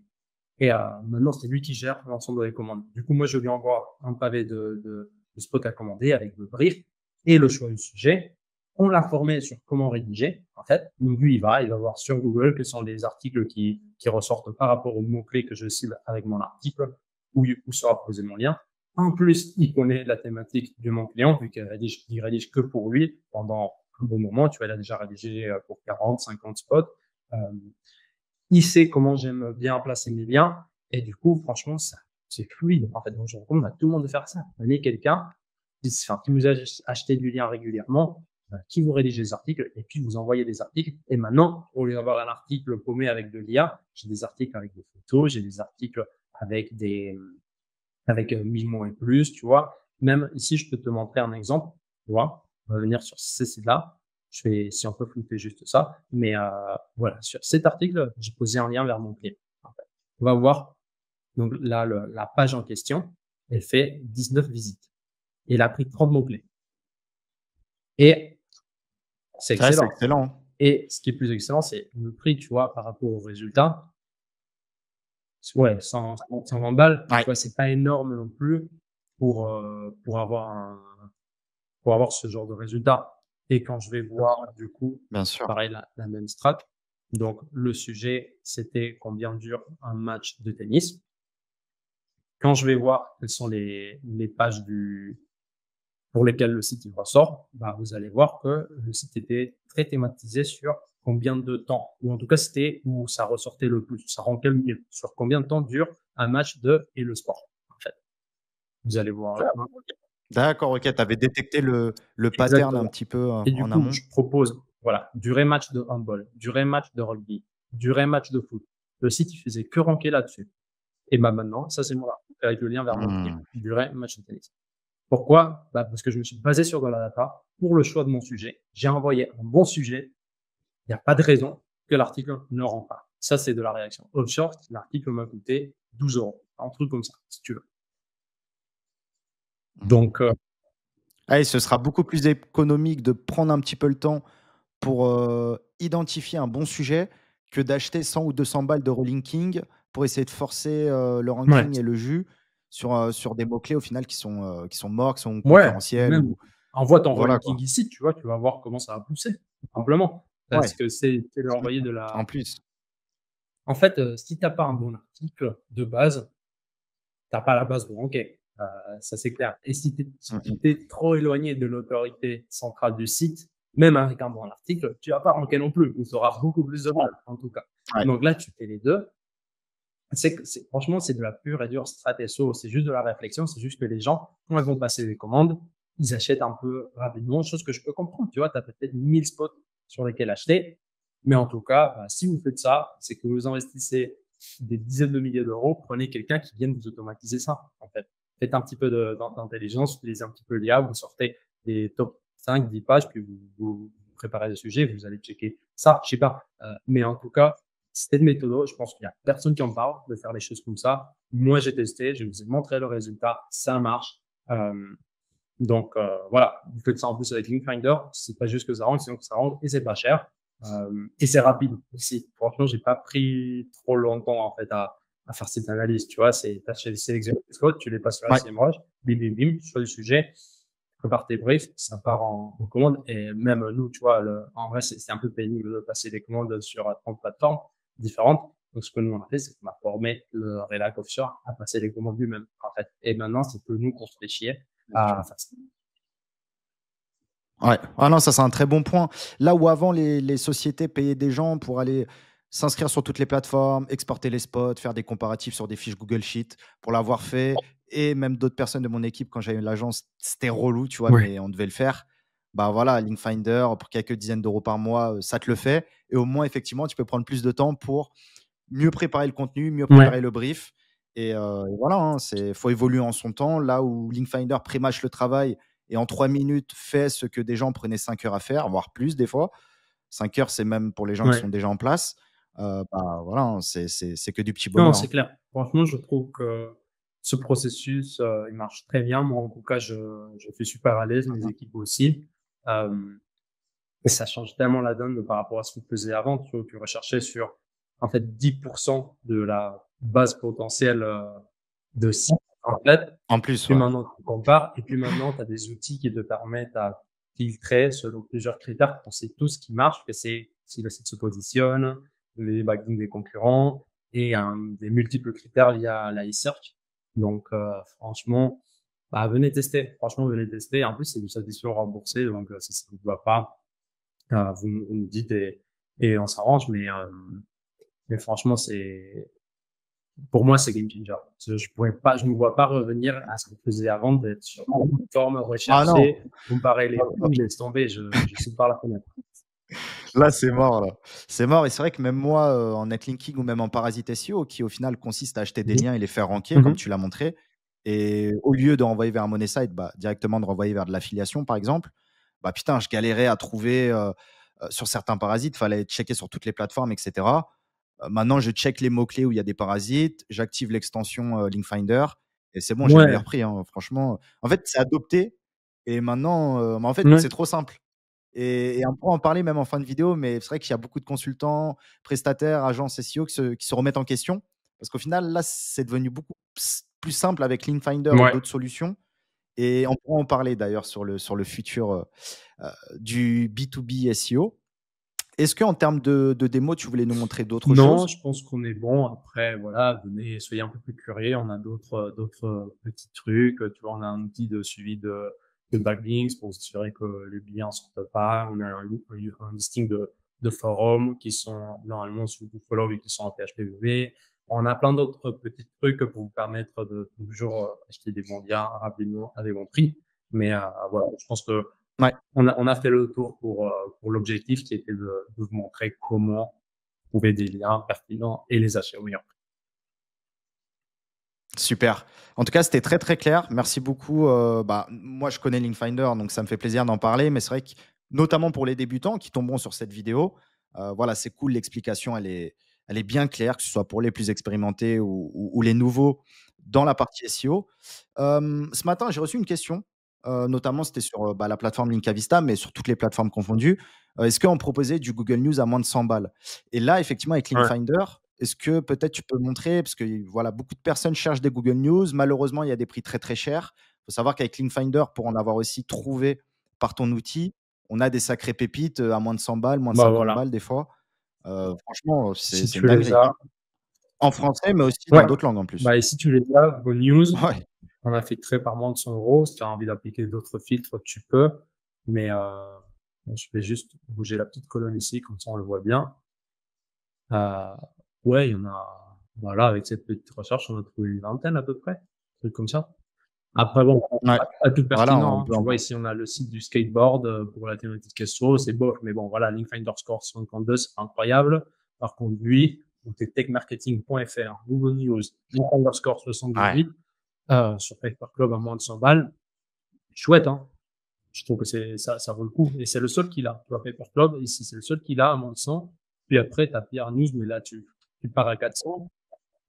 et maintenant, c'est lui qui gère l'ensemble des commandes. Du coup, moi, je lui envoie un pavé de spot à commander avec le brief et le choix du sujet. On l'a formé sur comment rédiger, en fait. Donc, lui, il va voir sur Google quels sont les articles qui ressortent par rapport aux mots-clés que je cible avec mon article, où sera posé mon lien. En plus, il connaît la thématique de mon client, vu qu'il rédige que pour lui pendant un bon moment. Tu vois, il a déjà rédigé pour 40, 50 spots. Euh, il sait comment j'aime bien placer mes liens. Et du coup, franchement, c'est fluide. En fait, donc, je recommande à tout le monde de faire ça. Prenez quelqu'un qui vous a acheté du lien régulièrement, qui vous rédige des articles, et puis vous envoyez des articles. Et maintenant, au lieu d'avoir un article paumé avec de l'IA, j'ai des articles avec des photos, j'ai des articles avec avec 1000 mots et plus, tu vois. Même ici, je peux te montrer un exemple, tu vois. On va venir sur ces sites-là. Je vais, si on peut flouter juste ça. Mais voilà, sur cet article, j'ai posé un lien vers mon client. En fait. On va voir. Donc là, la page en question, elle fait 19 visites. Et il a pris 30 mots-clés. Et c'est C'est vrai, c'est excellent. excellent. Et ce qui est plus excellent, c'est le prix, tu vois, par rapport aux résultats. Ouais, 120 balles, tu Ouais, vois, c'est pas énorme non plus pour avoir ce genre de résultat. Et quand je vais voir, du coup, bien sûr. pareil, la même strat. Donc, le sujet, c'était combien dure un match de tennis. Quand je vais voir quelles sont les pages pour lesquelles le site il ressort, bah, vous allez voir que le site était très thématisé sur combien de temps, ou en tout cas, c'était où ça ressortait le plus, ça rankait le mieux, sur combien de temps dure un match et le sport, en fait. Vous allez voir. D'accord, OK, tu avais détecté le pattern un Exactement. petit peu, Et du en coup, amont? je propose, voilà, durée match de handball, durée match de rugby, durée match de foot. Le site, il faisait que ranker là-dessus. Et bah maintenant, ça, c'est mon article avec le lien vers mon client. Mmh. Durée match de tennis. Pourquoi? Bah, parce que je me suis basé sur de la data pour le choix de mon sujet. J'ai envoyé un bon sujet. Il n'y a pas de raison que l'article ne rend pas. Ça, c'est de la réaction. Offshore, l'article m'a coûté 12 euros. Un truc comme ça, si tu veux. Donc, Ah, et ce sera beaucoup plus économique de prendre un petit peu le temps pour, identifier un bon sujet que d'acheter 100 ou 200 balles de relinking pour essayer de forcer, le ouais. ranking et le jus sur des mots-clés au final qui sont morts, qui sont Ouais, ou concurrentiels même ou envoie ton voilà relinking quoi. ici, tu vois, tu vas voir comment ça va pousser, tout simplement. Ouais. Parce que c'est leur Mmh envoyer mh. de En la plus. en fait, si tu as pas un bon article de base, tu as pas la base pour ranker, ça c'est clair. Et si Mmh tu mh. t'es trop éloigné de l'autorité centrale du site, même avec un bon article, tu vas pas ranker non plus, ou tu auras beaucoup plus de mal, en tout cas. Ouais. Donc là, tu fais les 2. Franchement, c'est de la pure et dure strat SEO. C'est juste de la réflexion. C'est juste que les gens, quand ils vont passer les commandes, ils achètent un peu rapidement, chose que je peux comprendre. Tu vois, tu as peut-être 1000 spots sur lesquels acheter. Mais en tout cas, bah, si vous faites ça, c'est que vous investissez des dizaines de milliers d'euros. Prenez quelqu'un qui vienne vous automatiser ça, en fait. Faites un petit peu d'intelligence, utilisez un petit peu l'IA, vous sortez des top 5, 10 pages, puis vous préparez le sujet, vous allez checker ça, je sais pas. Mais en tout cas, c'était une méthode. Je pense qu'il y a personne qui en parle de faire les choses comme ça. Moi, j'ai testé, je vous ai montré le résultat, ça marche. Donc voilà, vous faites ça en plus avec Linkfinder. C'est pas juste que ça rentre, sinon que ça rentre et c'est pas cher et c'est rapide aussi. Franchement, j'ai pas pris trop longtemps en fait à faire cette analyse. Tu vois, c'est t'achètes les sélections tu les passes sur la Ouais. CMrush, bim bim bim, sur le sujet, prépare tes briefs, ça part en commande. Et même nous, tu vois, en vrai, c'est un peu pénible de passer des commandes sur 30 plateformes différentes. Donc, ce que nous, on a fait, c'est qu'on a formé le rédac offshore à passer les commandes lui-même, en fait. Et maintenant, c'est que nous qu'on se fait chier Bien sûr. à faire ça. Ouais. Ah non, ça c'est un très bon point. Là où avant les sociétés payaient des gens pour aller s'inscrire sur toutes les plateformes, exporter les spots, faire des comparatifs sur des fiches Google Sheet. Pour l'avoir fait et même d'autres personnes de mon équipe quand j'avais l'agence, c'était relou, tu vois? Ouais, Mais on devait le faire. Bah, voilà, Linkfinder pour quelques dizaines d'euros par mois, ça te le fait et au moins effectivement, tu peux prendre plus de temps pour mieux préparer le contenu, mieux ouais, préparer le brief et voilà, hein, faut évoluer en son temps. Là où Linkfinder prémâche le travail et en 3 minutes fait ce que des gens prenaient 5 heures à faire, voire plus des fois. 5 heures, c'est même pour les gens qui ouais. sont déjà en place. Bah, voilà, hein, c'est que du petit Non, bonheur, c'est hein. clair. Franchement, je trouve que ce processus, il marche très bien. Moi, en tout cas, je suis super à l'aise, mes Mmh. équipes aussi. Hem Et ça change tellement la donne par rapport à ce qu'on faisait avant. Tu recherchais sur, en fait, 10% de la base potentielle de sites, en fait. En plus, Puis ouais. maintenant, tu compares. Et puis maintenant, tu as des outils qui te permettent à filtrer selon plusieurs critères. On sait tout ce qui marche, que c'est si le site se positionne, les backlinks des concurrents et des multiples critères via la e-search. Donc, franchement, bah, venez tester. Franchement, venez tester. En plus, c'est du satisfaction remboursé. Donc, si ça ne vous va pas, vous me dites et on s'arrange, mais franchement, pour moi, c'est game changer. Je ne me vois pas revenir à ce qu'on faisait avant d'être sur une plateforme, Ah non! rechercher, comparer les prix, laisse tomber, je saute par la fenêtre. Là, c'est mort, là. C'est mort et c'est vrai que même moi, en netlinking ou même en parasite SEO qui au final consiste à acheter des Mhm. liens et les faire ranker comme Mhm. tu l'as montré et au lieu de renvoyer vers un money site, bah, directement de renvoyer vers de l'affiliation, par exemple. Bah, putain, je galérais à trouver, sur certains parasites, fallait checker sur toutes les plateformes et cetera. Maintenant, je check les mots-clés où il y a des parasites, j'active l'extension, Linkfinder et c'est bon, j'ai le meilleur Ouais, prix, hein, franchement. En fait, c'est adopté et maintenant, mais en fait, ouais, c'est trop simple. Et on pourra en parler même en fin de vidéo, mais c'est vrai qu'il y a beaucoup de consultants, prestataires, agences SEO qui se remettent en question. Parce qu'au final, là, c'est devenu beaucoup plus simple avec Linkfinder et ouais. d'autres solutions. Et on pourra en parler d'ailleurs sur le futur du B2B SEO. Est-ce qu'en termes de démo, tu voulais nous montrer d'autres Non, choses? je pense qu'on est bon. Après, voilà, venez, soyez un peu plus curieux. On a d'autres petits trucs. Tu vois, on a un outil de suivi de backlinks pour s'assurer que les liens sortent pas. On a un listing de forums qui sont normalement sous follow et qui sont en PHP. On a plein d'autres petits trucs pour vous permettre de toujours acheter des bons liens rapidement à des bons prix. Mais voilà, je pense que Ouais. on a fait le tour pour l'objectif qui était de vous montrer comment trouver des liens pertinents et les acheter au meilleur prix. Super. En tout cas, c'était très, très clair. Merci beaucoup. Bah, moi, je connais Linkfinder, donc ça me fait plaisir d'en parler. Mais c'est vrai que, notamment pour les débutants qui tomberont sur cette vidéo, voilà, c'est cool. L'explication, elle est bien claire, que ce soit pour les plus expérimentés ou les nouveaux dans la partie SEO. Ce matin, j'ai reçu une question. Notamment, c'était sur bah, la plateforme Linkavista, mais sur toutes les plateformes confondues. Est-ce qu'on proposait du Google News à moins de 100 balles? Et là, effectivement, avec Ouais. Linkfinder, est-ce que peut-être tu peux montrer, parce que voilà, beaucoup de personnes cherchent des Google News. Malheureusement, il y a des prix très très chers. Il faut savoir qu'avec Linkfinder, pour en avoir aussi trouvé par ton outil, on a des sacrées pépites à moins de 100 balles, moins de Bah 50 voilà. balles des fois. Franchement, c'est Si c'est une tu les dinguerie. as, En français, mais aussi dans ouais. d'autres langues en plus. Bah, et si tu les as, Go News, Ouais. on a fait très par moins de 100 euros. Si tu as envie d'appliquer d'autres filtres, tu peux. Mais je vais juste bouger la petite colonne ici, comme ça on le voit bien. Euh, ouais, il y en a. Voilà, avec cette petite recherche, on a trouvé une vingtaine à peu près, un truc comme ça. Après, bon, Ouais. pas tout Voilà, on pertinent, hein. peut Tu en vois, ici, on a le site du skateboard pour la thématique Castro, c'est beau, mais bon, voilà, Linkfinder Score 52, c'est incroyable. Par contre, lui, donc c'est techmarketing.fr, Google News, Linkfinder Score ouais. 78, sur Paper Club à moins de 100 balles. Chouette, hein. Je trouve que ça vaut le coup. Et c'est le seul qu'il a. Tu vois, Paper Club, ici, c'est le seul qu'il a à moins de 100. Puis après, t'as Pierre News, mais là, tu pars à 400.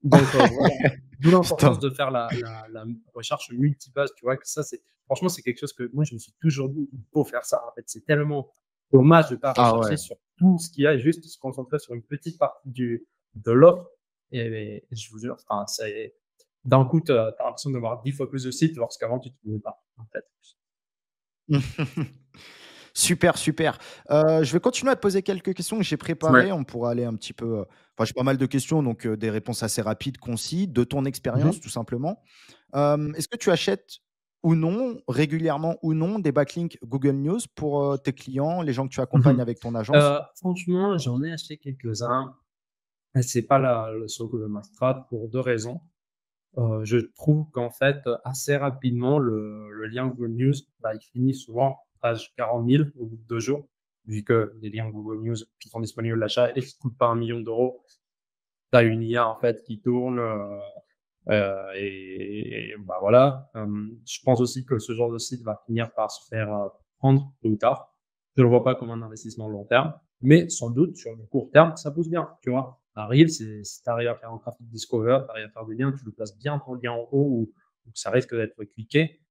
Donc, voilà. D'où l'importance Putain. de faire la recherche multibase, tu vois, que ça, franchement, c'est quelque chose que moi, je me suis toujours dit, il faut faire ça. En fait, c'est tellement dommage de pas Ah rechercher ouais. sur tout ce qu'il y a et juste se concentrer sur une petite partie de l'offre. Et je vous jure, enfin, d'un coup, t'as l'impression d'avoir 10 fois plus de sites, lorsqu'avant, tu ne trouvais pas, en fait. Super, super. Je vais continuer à te poser quelques questions que j'ai Ouais. préparées. On pourra aller un petit peu, enfin, j'ai pas mal de questions, donc des réponses assez rapides, concis, de ton expérience, Mhm. tout simplement. Est-ce que tu achètes ou non, régulièrement ou non, des backlinks Google News pour, tes clients, les gens que tu accompagnes Mhm. avec ton agence? Franchement, j'en ai acheté quelques-uns. Et c'est pas le socle de ma strat pour 2 raisons. Je trouve qu'en fait, assez rapidement, le lien Google News, bah, il finit souvent page 40 000 au bout de 2 jours, vu que les liens Google News qui sont disponibles à l'achat et qui coûtent pas 1 000 000 €. Tu as une IA, en fait, qui tourne, et bah, voilà. Je pense aussi que ce genre de site va finir par se faire, prendre tôt ou tard. Je le vois pas comme un investissement long terme, mais sans doute sur le court terme, ça pousse bien, tu vois? Un reel, c'est si tu arrives à faire un traffic discover, tu arrives à faire des liens, tu le places bien ton lien en haut où ça risque d'être cliqué,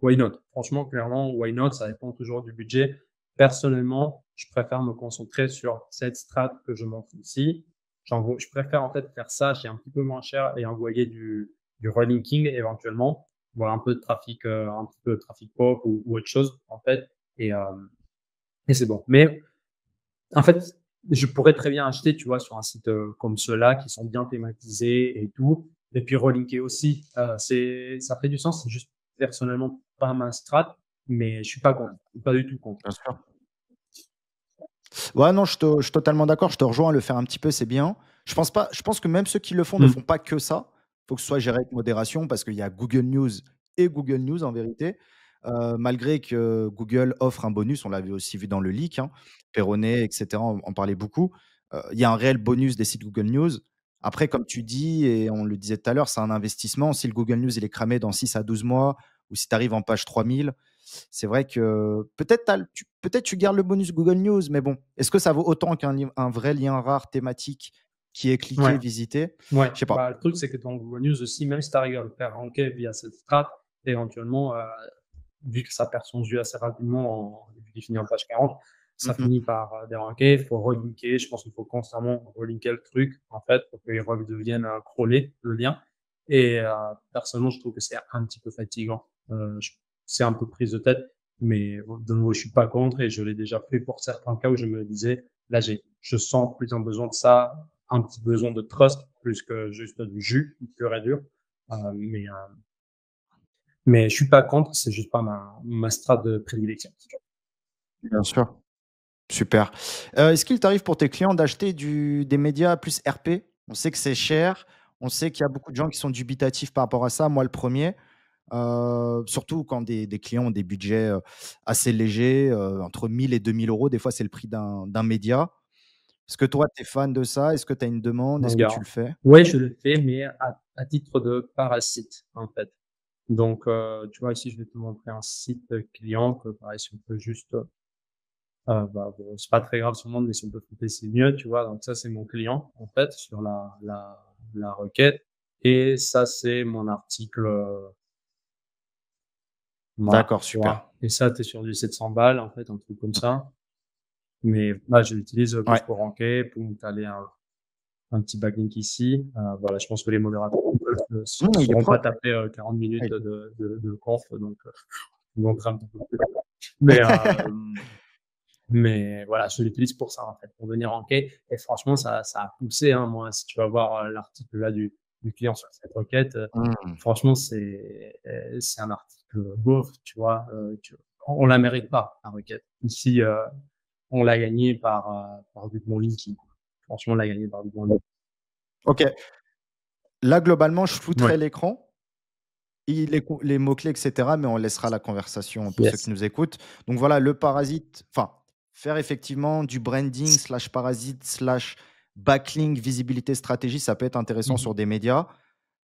why not? Franchement, clairement, why not? Ça dépend toujours du budget. Personnellement, je préfère me concentrer sur cette strat que je montre ici. Je préfère en fait faire ça chez un petit peu moins cher et envoyer du relinking éventuellement, voir un peu de trafic, un petit peu de trafic pop ou autre chose en fait, et, euh, et c'est bon. Mais en fait, je pourrais très bien acheter, tu vois, sur un site comme ceux-là qui sont bien thématisés et tout, et puis relinker aussi. Ça fait du sens. C'est juste personnellement pas ma strat, mais je suis pas contre, pas du tout contre. Bien sûr. Ouais, non, je suis totalement d'accord, je te rejoins, le faire un petit peu, c'est bien. Je pense que même ceux qui le font ne font Mm. pas que ça. Il faut que ce soit géré avec modération parce qu'il y a Google News et Google News en vérité. Malgré que Google offre un bonus, on l'avait aussi vu dans le leak, hein, Perronnet et cetera en parlait beaucoup. Il y a un réel bonus des sites Google News. Après, comme tu dis et on le disait tout à l'heure, c'est un investissement. Si le Google News, il est cramé dans 6 à 12 mois ou si tu arrives en page 3000, c'est vrai que peut-être tu gardes le bonus Google News, mais bon, est-ce que ça vaut autant un vrai lien rare thématique qui est Ouais. cliqué, visité? Ouais, Je sais pas. bah, le truc, c'est que ton Google News aussi, même si tu arrives à le faire ranker via cette strat, éventuellement, vu que ça perd son jus assez rapidement, vu qu'il finit en page 40, ça Mmh. finit par déranker. Il faut relinker. Je pense qu'il faut constamment relinker le truc, en fait, pour qu'il redevienne crawlé, le lien. Et personnellement, je trouve que c'est un petit peu fatigant. C'est un peu prise de tête, mais bon, de nouveau, je suis pas contre et je l'ai déjà fait pour certains cas où je me disais, là, je sens plus un besoin de ça, un petit besoin de trust plus que juste du jus pur et dur. Mais je suis pas contre, c'est juste pas ma strat de prédilection. Bien sûr. Super. Est-ce qu'il t'arrive pour tes clients d'acheter des médias plus RP? On sait que c'est cher, on sait qu'il y a beaucoup de gens qui sont dubitatifs par rapport à ça, moi le premier. Surtout quand des clients ont des budgets, assez légers, entre 1 000 et 2 000 €. Des fois, c'est le prix d'un média. Est-ce que toi, tu es fan de ça? Est-ce que tu as une demande? Est-ce que tu Manga. le fais? Ouais, je le fais, mais à titre de parasite, en fait. Donc, tu vois, ici, je vais te montrer un site client que, pareil, si on peut juste, bah, bon, c'est pas très grave sur le monde, mais si on peut couper, c'est mieux, tu vois. Donc ça, c'est mon client, en fait, sur la requête. Et ça, c'est mon article, voilà, D'accord, tu super. vois. Et ça, t'es sur du 700 balles, en fait, un truc comme ça. Mais là, je l'utilise plus Ouais. pour ranker, pour t'aller un petit backlink ici. Voilà, je pense que les modérateurs ne Il est sauront pas propre. taper 40 Ouais. minutes de conf, donc ils vont être un petit peu plus. Mais, mais voilà, je l'utilise pour ça, en fait, pour venir ranker. Et franchement, ça a poussé, hein, moi. Si tu vas voir l'article là du client sur cette requête, Mmh. franchement, c'est un article beauf, tu vois. On la mérite pas, la requête. Ici, on l'a gagné par du bon linking. Franchement, on l'a gagné par du bon linking. OK. Là, globalement, je flouterai Ouais. l'écran, les mots-clés et cetera, mais on laissera la conversation pour ceux qui Yes. nous écoutent. Donc voilà, le parasite enfin, faire effectivement du branding slash parasite slash backlink, visibilité, stratégie, ça peut être intéressant Mhm. sur des médias.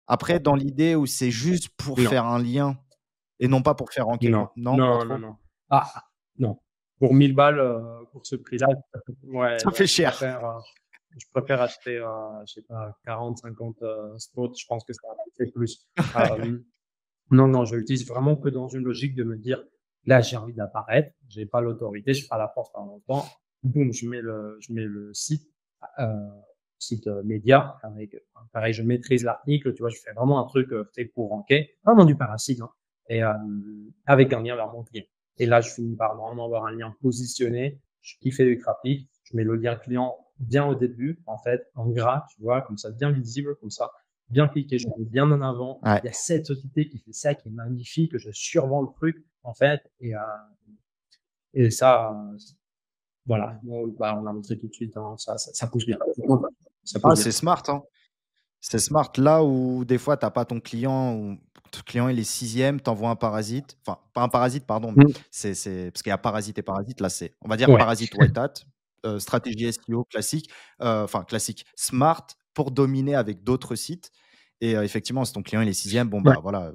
Après, dans l'idée où c'est juste pour Non. faire un lien et non pas pour faire ranker Non, quoi. Non, pas non, non, trop? non. Ah, non. Pour 1000 balles, pour ce prix-là, ouais, Ça non, fait cher. je préfère acheter, je sais pas, 40, 50 spots. Je pense que ça fait plus. Euh, non, non, je l'utilise vraiment que dans une logique de me dire, là, j'ai envie d'apparaître, j'ai pas l'autorité, je fais pas la force pendant longtemps. Boum, je mets le euh, site média avec, pareil, je maîtrise l'article, tu vois, je fais vraiment un truc fait pour ranker, vraiment du parasite, hein, et avec un lien vers mon client. Et là, je finis par vraiment avoir un lien positionné, qui fait du trafic, je mets le lien client bien au début, en fait, en gras, tu vois, comme ça, bien visible, comme ça, bien cliqué, je mets bien en avant. Ouais. Il y a cette société qui fait ça, qui est magnifique, je survends le truc, en fait, et ça, voilà, bon, bah, on a montré tout de suite, hein, ça pousse bien. Ça peut Ah, bien. c'est smart, hein. C'est smart. Là où des fois, tu as pas ton client ou ton client, il est sixième, tu envoies un parasite, enfin, pas un parasite, pardon, mais Mmh. c'est parce qu'il y a parasite et parasite. Là, c'est, on va dire Ouais, parasite white hat, stratégie SEO classique, enfin classique, smart pour dominer avec d'autres sites et effectivement, si ton client, il est sixième, bon, ouais, bah, voilà,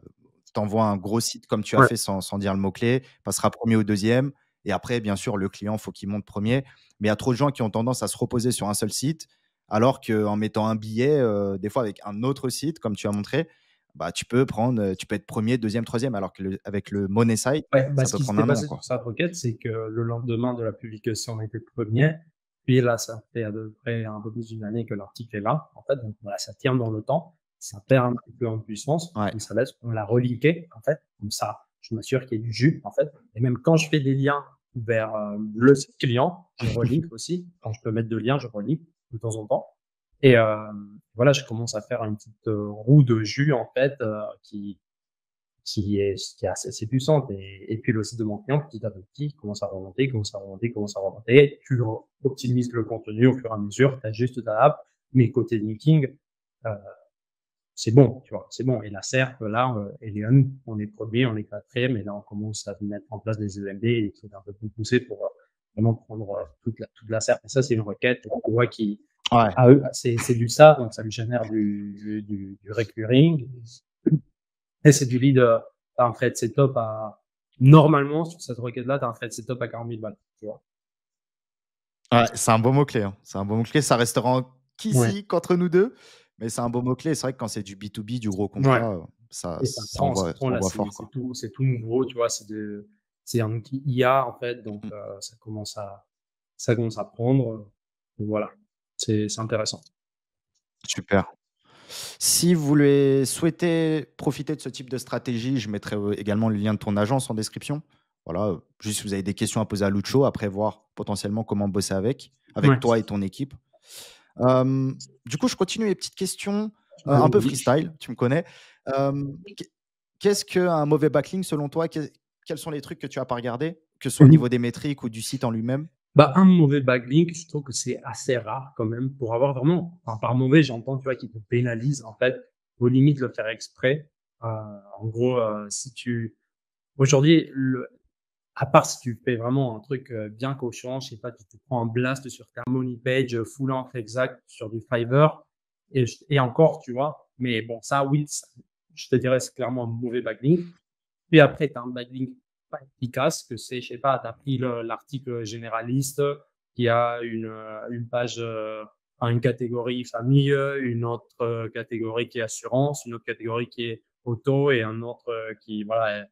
tu envoies un gros site comme tu as ouais. fait sans dire le mot-clé, passera premier ou deuxième et après, bien sûr, le client, faut qu'il monte premier. Mais il y a trop de gens qui ont tendance à se reposer sur un seul site alors qu'en mettant un billet, des fois avec un autre site, comme tu as montré, bah, tu peux être premier, deuxième, troisième, alors que avec le Money Site, Ouais, bah, ça ce peut qui prendre s'était un an, passé sur quoi. cette requête, c'est que le lendemain de la publication, on était premier. Puis là, ça fait à peu près un peu plus d'une année que l'article est là, en fait, donc voilà, ça tient dans le temps, ça perd un petit peu en puissance, Ouais. comme ça laisse on l'a relinké, en fait, comme ça, je m'assure qu'il y ait du jus, en fait, et même quand je fais des liens vers, le site client, je relinque aussi. Quand je peux mettre de liens, je relinque de temps en temps et voilà, je commence à faire une petite, roue de jus, en fait, qui est assez puissante et puis le site de mon client, petit à petit, commence à remonter, commence à remonter, commence à remonter. Tu optimises le contenu au fur et à mesure, tu ajustes ta app, mais côté linking, heu, c'est bon, tu vois? C'est bon et la SERP là, Helium, on est premier, on est quatrième et là, on commence à mettre en place des EMB et des trucs un peu plus poussés pour, vraiment prendre, toute la SERP et ça, c'est une requête, tu vois, qui Ouais. à eux, c'est du SaaS, donc ça lui génère du recurring et c'est du lead, tu un frais de setup à normalement, sur cette requête-là, tu as un frais de setup à 40 000 balles, tu vois? Ouais, c'est un beau mot-clé, hein. C'est un beau mot-clé. Ça restera Ouais, qu'ici, qu'entre nous 2, mais c'est un beau mot-clé. C'est vrai que quand c'est du B2B, du gros ouais contrat, ça et ça prend ça là, envoie fort, quoi. c'est tout nouveau, tu vois? C'est un outil IA, en fait, donc Mmh. ça commence à prendre, donc voilà, c'est intéressant. Super. Si vous voulez souhaitez profiter de ce type de stratégie, je mettrai, également le lien de ton agence en description. Voilà, juste si vous avez des questions à poser à Lucho, après voir potentiellement comment bosser avec Ouais, toi et ton équipe. Du coup, je continue les petites questions, un peu allons-y. freestyle, tu me connais. Qu'est-ce qu'un mauvais backlink selon toi? Quels sont les trucs que tu as pas regardé? Que ce soit au Mmh. niveau des métriques ou du site en lui-même? Bah, un mauvais backlink, je trouve que c'est assez rare quand même pour avoir vraiment enfin, par mauvais, j'entends, tu vois, qui te pénalise, en fait, au limite le faire exprès. En gros, si tu aujourd'hui, à part si tu fais vraiment un truc, bien cochon, je sais pas, tu te prends un blast sur ta money page, full encre exact sur du Fiverr et encore, tu vois? Mais bon, ça, oui, ça je te dirais, c'est clairement un mauvais backlink. Puis après, tu as un backlink pas efficace, que c'est, je sais pas, tu as pris l'article généraliste qui a une page, enfin, une catégorie famille, une autre catégorie qui est assurance, une autre catégorie qui est auto et un autre qui, voilà, est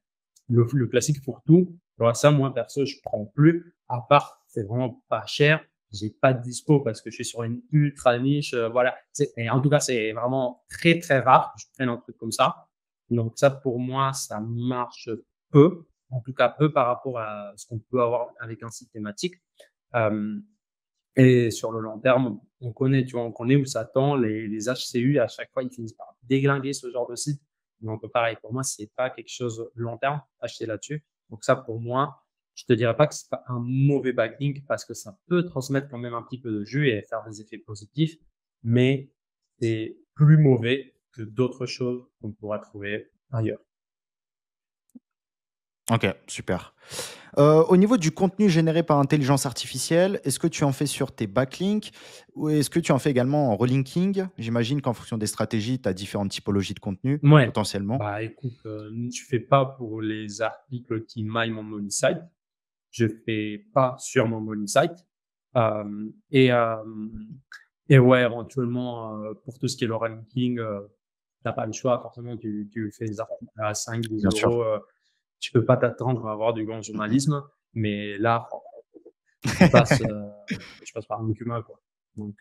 le classique pour tout. Tu vois, ça, moi, perso, je prends plus, à part, c'est vraiment pas cher. J'ai pas de dispo parce que je suis sur une ultra niche, voilà. Et en tout cas, c'est vraiment très, très rare que je prenne un truc comme ça. Donc ça, pour moi, ça marche peu, en tout cas peu par rapport à ce qu'on peut avoir avec un site thématique. Hem et sur le long terme, on connaît, tu vois, on connaît où ça tend. Les HCU, à chaque fois, ils finissent par déglinguer ce genre de site. Donc pareil, pour moi, c'est pas quelque chose long terme, acheter là-dessus. Donc ça, pour moi, je te dirais pas que c'est pas un mauvais backlink parce que ça peut transmettre quand même un petit peu de jus et faire des effets positifs, mais c'est plus mauvais que d'autres choses qu'on pourra trouver ailleurs. OK, super. Au niveau du contenu généré par intelligence artificielle, est-ce que tu en fais sur tes backlinks ou est-ce que tu en fais également en relinking? J'imagine qu'en fonction des stratégies, tu as différentes typologies de contenu, Ouais, potentiellement? bah, écoute, je fais pas pour les articles qui maillent mon money site. Je fais pas sur mon money site. Et ouais, éventuellement, pour tout ce qui est le ranking, tu pas le choix. Forcément, tu fais des articles à 5-10 Bien sûr. €, tu peux pas t'attendre à avoir du grand journalisme, mais là, tu passes, tu passes par un document, quoi. Donc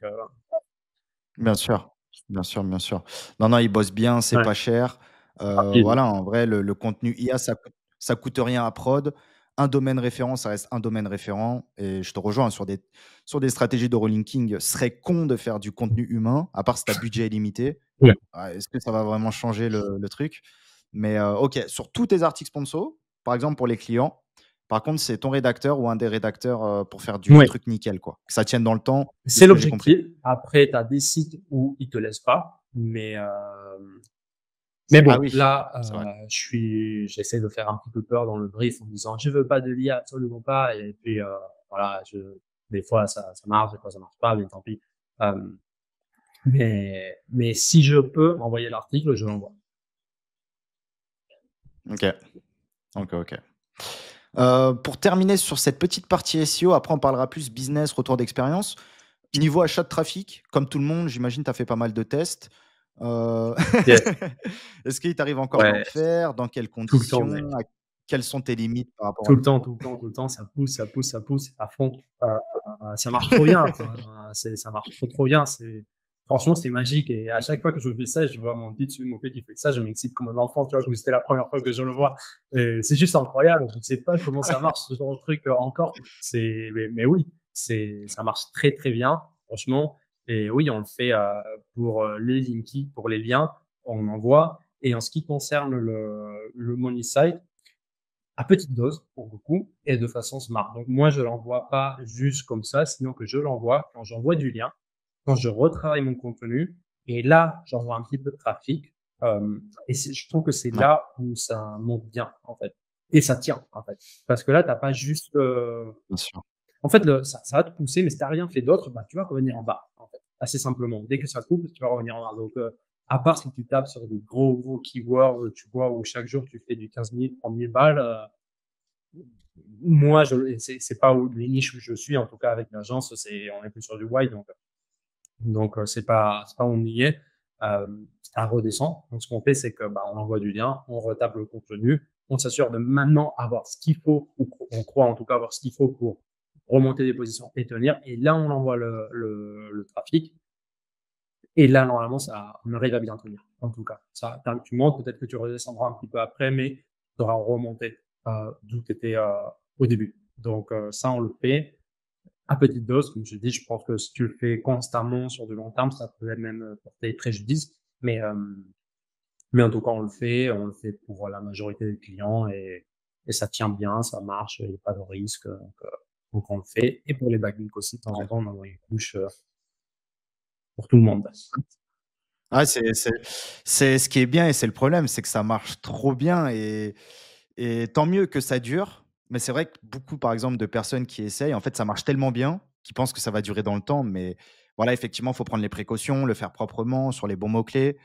Bien sûr, bien sûr, bien sûr. Non, non, ils bossent bien, c'est ouais, pas cher. rapide. Voilà, en vrai, le contenu IA, ça coûte rien à prod. Un domaine référent, ça reste un domaine référent et je te rejoins sur des stratégies de relinking. Ce serait con de faire du contenu humain, à part si tu budget illimité. Ouais. Est-ce que ça va vraiment changer le truc? Mais OK, sur tous tes articles sponsors, par exemple pour les clients, Par contre, c'est ton rédacteur ou un des rédacteurs, pour faire du Ouais, truc nickel, quoi. Que ça tienne dans le temps, de c'est ce que j'ai compris. l'objectif. Après, tu as des sites où ils te laissent pas, mais Ah bon, oui, là, c'est vrai. j'essaie de faire un petit peu peur dans le brief en disant je veux pas de l'IA, absolument pas. Et puis voilà, des fois ça marche, des fois ça marche pas, mais tant pis. Euh, mais si je peux envoyer l'article, je l'envoie. OK. OK, OK. Pour terminer sur cette petite partie SEO, après on parlera plus business, retour d'expérience. Niveau achat de trafic, comme tout le monde, j'imagine tu as fait pas mal de tests. Heu, Yes. est-ce qu'il t'arrive encore d'en Ouais, faire? Dans quelles tout le temps, conditions? mec. Quelles sont tes limites par rapport à Tout le ça? temps, tout le temps, tout le temps, ça pousse, ça pousse, ça pousse à fond. Ça marche trop bien. Enfin, ça marche trop, trop bien. Franchement, c'est magique. Et à chaque fois que je fais ça, je vois mon petit dessus, mon petit qui fait ça, je m'excite comme un enfant, tu vois, comme c'était la première fois que je le vois. Et c'est juste incroyable. Je ne sais pas comment ça marche, ce genre de truc encore. Mais oui, ça marche très, très bien, franchement. Et oui, on le fait pour les links, pour les liens, on envoie. Et en ce qui concerne le money site, à petite dose pour beaucoup et de façon smart. Donc moi, je l'envoie pas juste comme ça, sinon que je l'envoie quand j'envoie du lien, quand je retravaille mon contenu et là, j'envoie un petit peu de trafic. Je trouve que c'est Ouais, là où ça monte bien en fait et ça tient en fait parce que là, t'as pas juste bien sûr. en fait ça va te pousser, mais si t'as rien fait d'autre, bah tu vas revenir en bas en fait assez simplement. Dès que ça coupe, tu vas revenir en bas. Donc à part si tu tapes sur des gros keywords, tu vois, où chaque jour tu fais du 15 000, 30 000 balles, moi, c'est pas les niches où je suis, en tout cas avec l'agence, on est plus sur du wide, donc c'est pas où on y est. Euh, ça redescend. Donc ce qu'on fait, c'est que bah, on envoie du lien, on retape le contenu, on s'assure de maintenant avoir ce qu'il faut, ou on croit en tout cas avoir ce qu'il faut pour remonter des positions et tenir. Et là, on envoie le trafic. Et là, normalement, on arrive à bien tenir. En tout cas, tu montes, peut-être que tu redescendras un petit peu après, mais tu auras remonté d'où tu étais au début. Donc ça, on le fait à petite dose. Comme je dis, je pense que si tu le fais constamment sur du long terme, ça peut même porter préjudice. Mais en tout cas, on le fait pour la majorité des clients et ça tient bien, ça marche, il n'y a pas de risque. Donc on le fait. Et pour les backlinks aussi, de temps en Ouais. temps, on envoie une couche pour tout le monde. Ah, c'est ce qui est bien et c'est le problème, c'est que ça marche trop bien et tant mieux que ça dure. Mais c'est vrai que beaucoup, par exemple, de personnes qui essayent, en fait, ça marche tellement bien qu'ils pensent que ça va durer dans le temps. Mais voilà, effectivement, il faut prendre les précautions, le faire proprement, sur les bons mots-clés,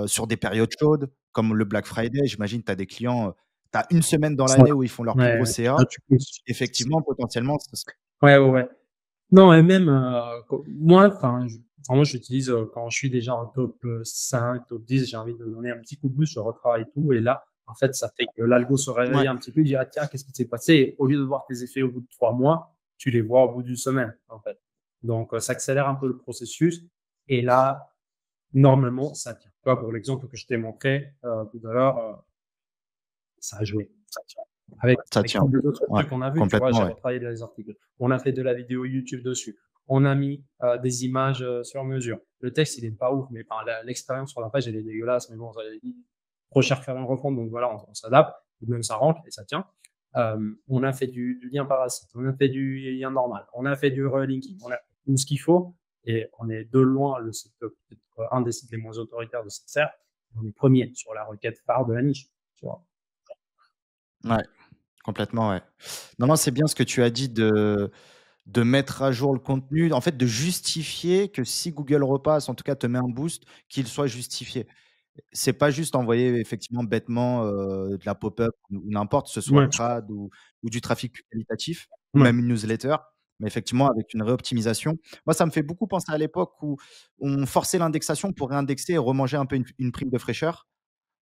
sur des périodes chaudes, comme le Black Friday. J'imagine, tu as des clients, tu as une semaine dans Ça, l'année où ils font leur plus gros ouais, CA. là, tu pousses. Effectivement, potentiellement, Ouais, ouais, ouais. Non, et même, moi, enfin, moi, j'utilise, quand je suis déjà en top 5, top 10, j'ai envie de donner un petit coup de boost, je retravaille tout, et là, en fait, ça fait que l'algo se réveille ouais, un petit peu, il dit, ah, tiens, qu'est-ce qui s'est passé? Et au lieu de voir tes effets au bout de 3 mois, tu les vois au bout d'une semaine, en fait. Donc, ça accélère un peu le processus, et là, normalement, ça tient. Tu vois, pour l'exemple que je t'ai montré, tout à l'heure, ça a joué. Ça tient. ça Avec tient. tous les autres Ouais, trucs qu'on a vus, tu vois, complètement, j'ai ouais. retravaillé les articles. On a fait de la vidéo YouTube dessus. On a mis des images sur mesure. Le texte, il est pas ouf, mais l'expérience sur la page, elle est dégueulasse. Mais bon, trop cher faire une refonte, donc voilà, on s'adapte. Même ça rentre et ça tient. On a fait du lien parasite, on a fait du lien normal, on a fait du relinking, on a tout ce qu'il faut. Et on est de loin le site, peut-être un des sites les moins autoritaires de cette serre. On est premier sur la requête phare de la niche. Tu vois. Ouais, complètement, ouais. Non, non, c'est bien ce que tu as dit de mettre à jour le contenu, en fait, de justifier que si Google repasse, en tout cas te met un boost, qu'il soit justifié. C'est pas juste envoyer effectivement bêtement, de la pop-up ou n'importe, que ce soit Ouais, crade ou du trafic plus qualitatif ou ouais. même une newsletter, mais effectivement avec une réoptimisation. Moi, ça me fait beaucoup penser à l'époque où on forçait l'indexation pour réindexer et remanger un peu une prime de fraîcheur.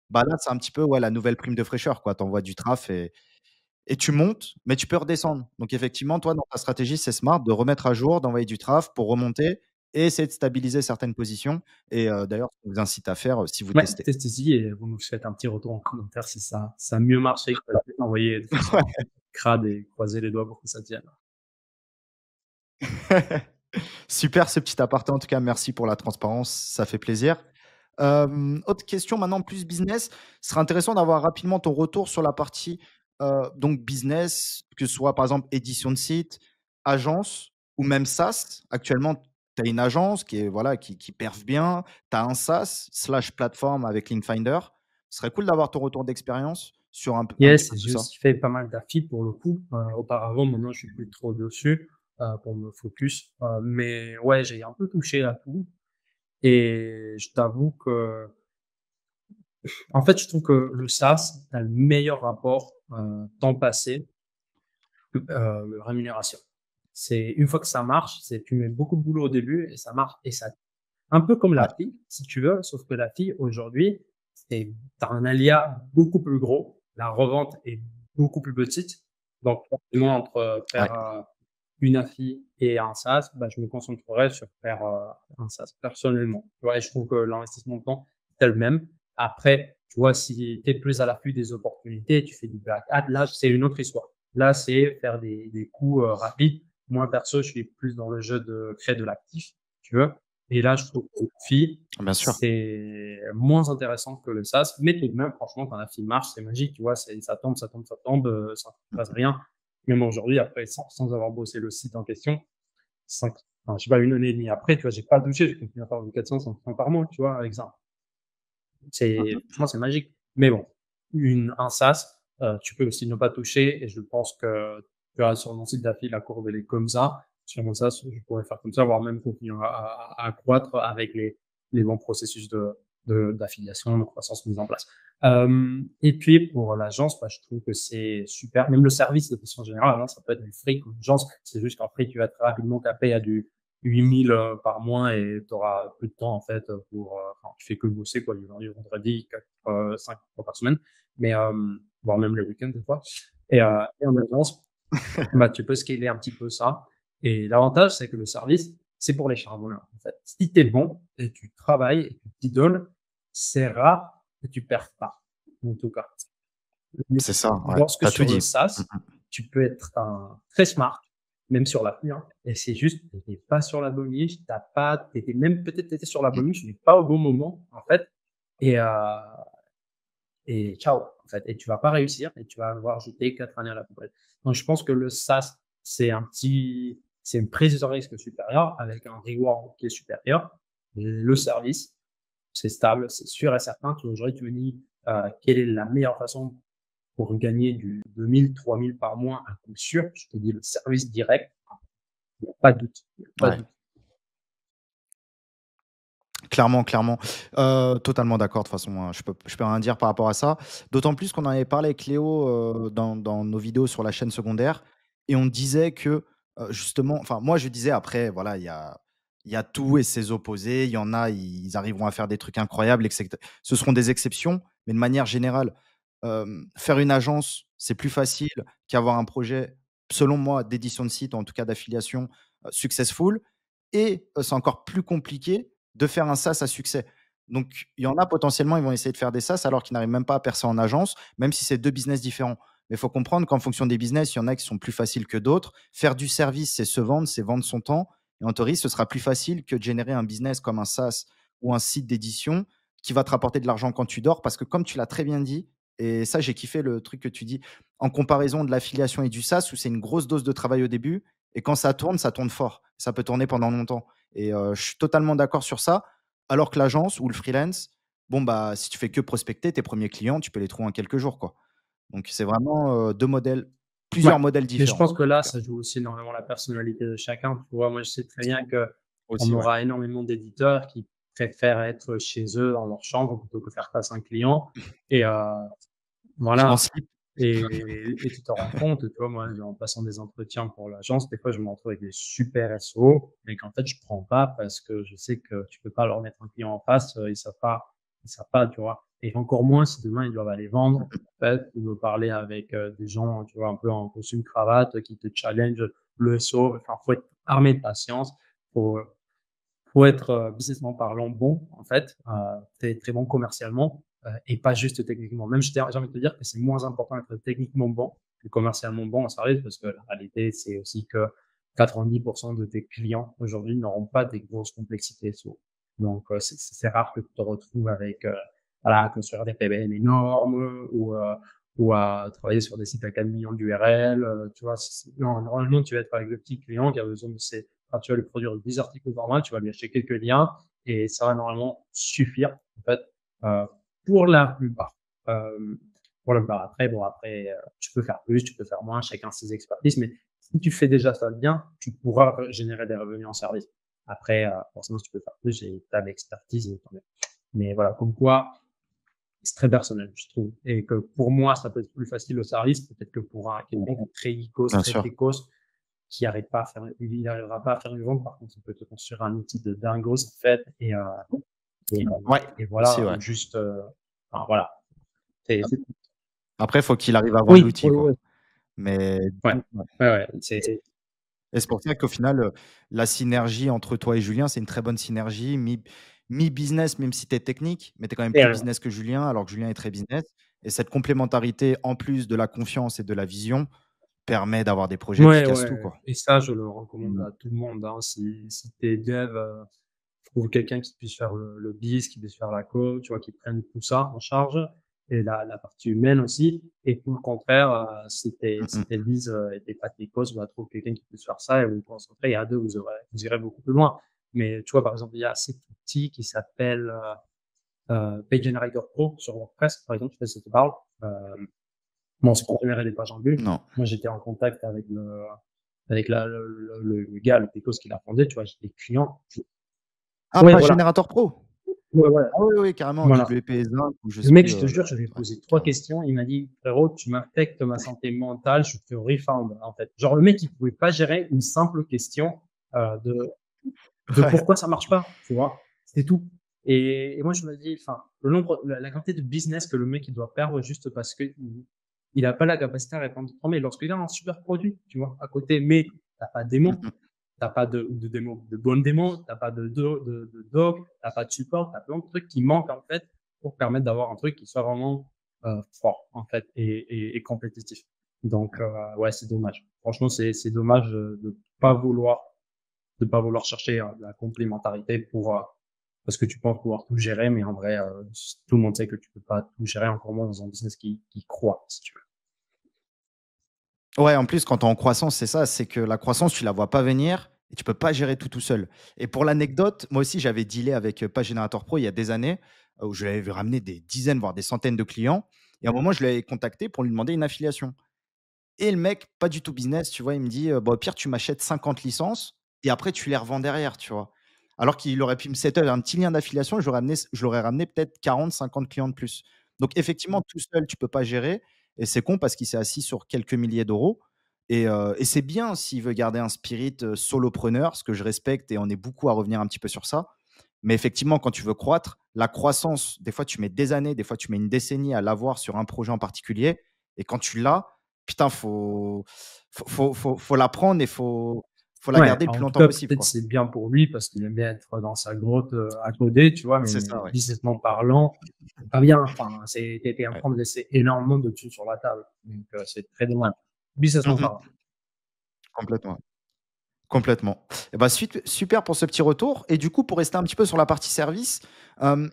Bah, là, c'est un petit peu, ouais, la nouvelle prime de fraîcheur, quoi. Tu envoies du traf et tu montes, mais tu peux redescendre. Donc effectivement, toi, dans ta stratégie, c'est smart de remettre à jour, d'envoyer du traf pour remonter et essayer de stabiliser certaines positions et d'ailleurs, ce qu'on vous incite à faire, si vous Ouais, testez. testez-y et vous nous faites un petit retour en commentaire si ça a mieux marché que envoyer de façon Ouais. crade et croiser les doigts pour que ça tienne. Super ce petit aparté en tout cas, merci pour la transparence, ça fait plaisir. Autre question maintenant plus business, ce serait intéressant d'avoir rapidement ton retour sur la partie, donc business, que ce soit par exemple édition de site, agence ou même SaaS. Actuellement, tu as une agence qui est voilà, qui perf bien, tu as un SaaS slash plateforme avec Linkfinder. Ce serait cool d'avoir ton retour d'expérience sur un petit Yes, peu et tout j'ai ça. aussi fait pas mal d'affis pour le coup. Auparavant, maintenant, je suis plus trop dessus, pour me focus. Mais ouais, j'ai un peu touché à tout et je t'avoue que en fait, je trouve que le SaaS a le meilleur rapport, temps passé, rémunération. C'est une fois que ça marche, c'est tu mets beaucoup de boulot au début et ça marche et ça un peu comme Ouais, la fille, si tu veux, sauf que la fille aujourd'hui, c'est tu un alia beaucoup plus gros, la revente est beaucoup plus petite. Donc forcément entre, ouais. faire, une AFI et un SaaS, bah, je me concentrerai sur faire, un SaaS personnellement. Tu vois? Et je trouve que l'investissement de temps, c'est le même. Après, tu vois, si tu es plus à l'affût des opportunités, tu fais du black hat, là, c'est une autre histoire. Là, c'est faire des coups, rapides. Moi, perso, je suis plus dans le jeu de créer de l'actif, si tu veux. Et là, je trouve que le FI, Bien sûr. c'est moins intéressant que le SaaS. Mais tout de même, franchement, quand un FI marche, c'est magique, tu vois, ça tombe, ça tombe, ça tombe, ça ne passe rien. Même aujourd'hui, après, sans avoir bossé le site en question, enfin, je sais pas, une année et demie après, tu vois, j'ai pas touché, je continue à faire du 400, 500 par mois, tu vois, exemple. Mmh. Franchement, c'est magique. Mais bon, un SaaS, tu peux aussi ne pas toucher et je pense que tu vois, sur mon site d'affili, la courbe, elle est comme ça. Sur mon SaaS, je pourrais faire comme ça, voire même continuer à croître avec les bons processus d'affiliation, de croissance mis en place. Et puis, pour l'agence, bah, je trouve que c'est super. Même le service, de façon générale, hein, ça peut être du free comme agence. C'est juste qu'après, tu vas très rapidement taper à du 8 000 par mois et tu auras plus de temps en fait pour enfin, tu fais que bosser quoi du lundi au vendredi 5 fois par semaine mais voire même le week-end des fois et en agence bah tu peux scaler un petit peu ça et l'avantage c'est que le service c'est pour les charbonneurs en fait si t'es bon et tu travailles et tu t'y donnes c'est rare que tu perds pas en tout cas C'est ça, ouais, lorsque tu as tout sur le dit. Mmh SaaS, mh. tu peux être très smart, même sur l'appli, hein, et c'est juste, tu étais pas sur la bonne niche, tu étais même peut-être tu étais sur la bonne niche, mais pas au bon moment, en fait, et heu et ciao, en fait, et tu vas pas réussir et tu vas avoir jeté 4 années à la poubelle. Donc je pense que le SaaS, c'est une prise de risque supérieure avec un reward qui est supérieur. Le service, c'est stable, c'est sûr et certain. Aujourd'hui, tu me dis, quelle est la meilleure façon pour gagner du 2 000, 3 000 par mois à coup sûr, je te dis le service direct, il n'y a pas de doute, il y a pas de Ouais. doute. Clairement, clairement. Totalement d'accord de toute façon, hein, je peux rien dire par rapport à ça. D'autant plus qu'on en avait parlé avec Léo, dans nos vidéos sur la chaîne secondaire et on disait que, justement enfin moi je disais après voilà, il y a tout et ses opposés. Il y en a, ils arriveront à faire des trucs incroyables et que ce seront des exceptions, mais de manière générale, faire une agence, c'est plus facile qu'avoir un projet, selon moi, d'édition de site, ou en tout cas d'affiliation, successful et c'est encore plus compliqué de faire un SaaS à succès. Donc, il y en a potentiellement, ils vont essayer de faire des SaaS alors qu'ils n'arrivent même pas à percer en agence, même si c'est 2 business différents. Mais il faut comprendre qu'en fonction des business, il y en a qui sont plus faciles que d'autres. Faire du service, c'est se vendre, c'est vendre son temps. Et en théorie, ce sera plus facile que de générer un business comme un SaaS ou un site d'édition qui va te rapporter de l'argent quand tu dors. Parce que comme tu l'as très bien dit, et ça, j'ai kiffé le truc que tu dis, en comparaison de l'affiliation et du SaaS, où c'est une grosse dose de travail au début, et quand ça tourne fort. Ça peut tourner pendant longtemps. Et je suis totalement d'accord sur ça. Alors que l'agence ou le freelance, bon, bah, si tu fais que prospecter, tes premiers clients, tu peux les trouver en quelques jours, quoi. Donc c'est vraiment, 2 modèles Ouais, plusieurs modèles mais je différents, pense que en tout là, cas. ça joue aussi énormément la personnalité de chacun, tu vois? Moi, je sais très bien que on Aussi, ouais. aura énormément d'éditeurs qui préfèrent être chez eux dans leur chambre plutôt que faire face à un client et En voilà. slip. Et tu te rends compte, tu vois, moi, en passant des entretiens pour l'agence, des fois, je me retrouve avec des super SEO, mais qu'en fait, je prends pas parce que je sais que tu peux pas leur mettre un client en face, ils savent pas, tu vois. Et encore moins si demain ils doivent aller vendre, en fait, ou me parler avec des gens, tu vois, un peu en costume cravate, qui te challenge le SEO. Enfin, faut être armé de patience, faut, faut être businessment parlant bon, en fait, très, très bon commercialement et pas juste techniquement. Même, j'ai envie de te dire que c'est moins important d'être techniquement bon que commercialement bon en service parce que la réalité, c'est aussi que 90% de tes clients aujourd'hui n'auront pas des grosses complexités. Donc, c'est rare que tu te retrouves avec, voilà, construire des PBN énormes ou ou à travailler sur des sites à 4 millions d'URL, tu vois. Non, normalement, tu vas être avec le petit client qui a besoin de tu vas lui produire 10 articles par mois, tu vas lui acheter quelques liens et ça va normalement suffire, en fait, euh, pour la plupart. Euh, pour la plupart. Après, bon, après, tu peux faire plus, tu peux faire moins, chacun ses expertises, mais si tu fais déjà ça bien, tu pourras générer des revenus en service. Après, forcément, si tu peux faire plus, et tu as l'expertise, tant mieux. Mais voilà, comme quoi, c'est très personnel, je trouve. Et que pour moi, ça peut être plus facile au service, peut-être que pour quelqu'un qui est très icos, Bien très sûr. précoce, qui n'arrive pas à faire, il n'arrivera pas à faire une vente. Par contre, il peut te construire un outil de dingos, en fait, et, Ouais, et aussi, voilà, ouais. juste, enfin, voilà. C'est- Après, il faut qu'il arrive à vendre Oui, l'outil, oui, quoi. oui. Mais Ouais, ouais. ouais, ouais. Et c'est pour ça qu'au final, la synergie entre toi et Julien, c'est une très bonne synergie, mi-business, même si tu es technique, mais tu es quand même Et, plus business que Julien, alors que Julien est très business. Et cette complémentarité, en plus de la confiance et de la vision, permet d'avoir des projets qui ouais, cassent tout, ouais. quoi. Et ça, je le recommande Mmh. à tout le monde, hein. Si t'es dev, trouve quelqu'un qui puisse faire le biz, qui puisse faire la co, tu vois, qui prenne tout ça en charge et la partie humaine aussi. Et pour le contraire, Mmh si tes mh. biz et tes pas techos, bah, trouve quelqu'un qui puisse faire ça et vous vous concentrez. Et à deux, vous irez beaucoup plus loin. Mais tu vois, par exemple, il y a cet outil qui s'appelle Page Generator Pro sur WordPress, par exemple, je sais pas si ça te parle. Bon, c'est pour générer des pages en bulk. Non. Moi, j'étais en contact avec le gars, le techos qui l'a fondé, tu vois, j'étais client. Ah, Ouais, pas voilà. Générateur Pro? Ouais, voilà. Ah oui, oui, carrément, Voilà. WP-Zinc ou je Le sais mec, plus, je te jure, je lui ai ouais, posé 3 carrément. questions. Il m'a dit, frérot, tu m'affectes ma santé mentale, je te refund, en fait. Genre, le mec, il pouvait pas gérer une simple question, de Ouais. pourquoi ça marche pas, tu vois. C'est tout. Et moi, je me dis, enfin, la quantité de business que le mec, il doit perdre juste parce que il a pas la capacité à répondre aux mais lorsqu'il a un super produit, tu vois, à côté, mais t'as pas de Mmh démo, mh. t'as pas de démo, de bonne démo, t'as pas de doc, t'as pas de support, t'as plein de trucs qui manquent, en fait, pour permettre d'avoir un truc qui soit vraiment, fort, en fait, et compétitif. Donc, ouais, c'est dommage. Franchement, c'est dommage pas vouloir, de pas vouloir chercher la complémentarité parce que tu penses pouvoir tout gérer, mais en vrai, tout le monde sait que tu peux pas tout gérer, encore moins dans un business qui croît, si tu veux. Ouais, en plus, quand tu es en croissance, c'est ça, c'est que la croissance, tu la vois pas venir et tu peux pas gérer tout seul. Et pour l'anecdote, moi aussi, j'avais dealé avec, Page Generator Pro il y a des années, où je lui avais ramené des dizaines, voire des centaines de clients et à un moment, je l'avais contacté pour lui demander une affiliation et le mec, pas du tout business, tu vois? Il me dit: «Bah, au pire, tu m'achètes 50 licences et après tu les revends derrière», tu vois? Alors qu'il aurait pu me setup un petit lien d'affiliation et je l'aurais ramené peut-être 40, 50 clients de plus. Donc effectivement, tout seul, tu peux pas gérer et c'est con parce qu'il s'est assis sur quelques milliers d'euros et c'est bien s'il veut garder un spirit, solopreneur, ce que je respecte et on est beaucoup à revenir un petit peu sur ça. Mais effectivement, quand tu veux croître, la croissance, des fois, tu mets des années, des fois, tu mets une décennie à l'avoir sur un projet en particulier et quand tu l'as, putain, faut la prendre et faut la Ouais, garder le plus en tout longtemps cas, possible, peut-être quoi. c'est bien pour lui parce qu'il aime bien être dans sa grotte à coder, tu vois, C'est mais ça, ouais. businessment parlant, c'est pas bien. Enfin, t'es en Ouais. train de laisser énormément de thunes sur la table. Donc, c'est très dommage. Businessment Mmh mh. parlant. Complètement, complètement. Et bah, super pour ce petit retour et du coup, pour rester un petit peu sur la partie service,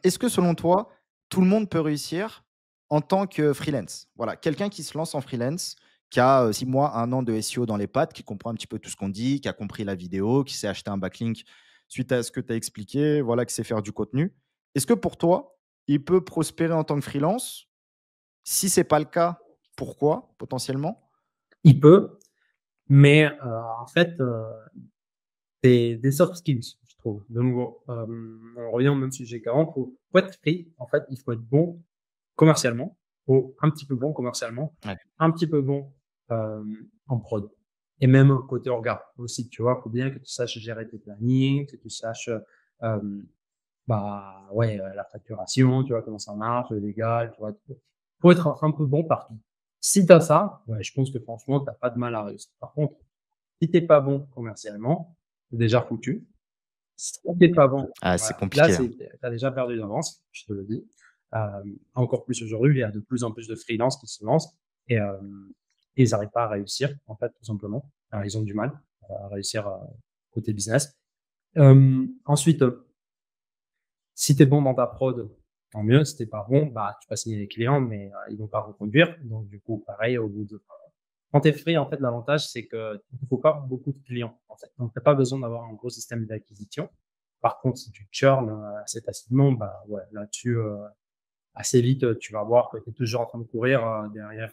est-ce que selon toi, tout le monde peut réussir en tant que freelance? Voilà, quelqu'un qui se lance en freelance, qui a, 6 mois, 1 an de SEO dans les pattes, qui comprend un petit peu tout ce qu'on dit, qui a compris la vidéo, qui sait acheter un backlink suite à ce que tu as expliqué, voilà, qui sait faire du contenu. Est-ce que pour toi, il peut prospérer en tant que freelance? Si c'est pas le cas, pourquoi potentiellement? Il peut, mais en fait, des soft skills, je trouve. De nouveau, on revient au même sujet qu'avant. Faut être free. En fait, il faut être bon commercialement, ou un petit peu bon commercialement, Ouais. un petit peu bon en prod. Et même côté orga aussi, tu vois, faut bien que tu saches gérer tes plannings, que tu saches, bah ouais, la facturation, tu vois comment ça marche, le légal, tu vois. Faut être un peu bon partout. Si t'as ça, ouais, je pense que franchement, t'as pas de mal à réussir. Par contre, si t'es pas bon commercialement, c'est déjà foutu. Si t'es pas bon, Ah, c'est voilà, là, compliqué, hein. t'as déjà perdu d'avance, je te le dis. Encore plus aujourd'hui, il y a de plus en plus de freelances qui se lancent et, ils n'arrivent pas à réussir, en fait, tout simplement. Ils ont du mal à réussir côté business. Ensuite, si tu es bon dans ta prod, tant mieux. Si tu pas bon, bah, tu vas signer les clients, mais ils vont pas reconduire. Donc du coup, pareil, au bout de quand tu es free, en fait, l'avantage, c'est que il faut pas beaucoup de clients, en fait. Donc tu pas besoin d'avoir un gros système d'acquisition. Par contre, si tu churn, assez facilement, bah, ouais, là-dessus, assez vite, tu vas voir que tu es toujours en train de courir, derrière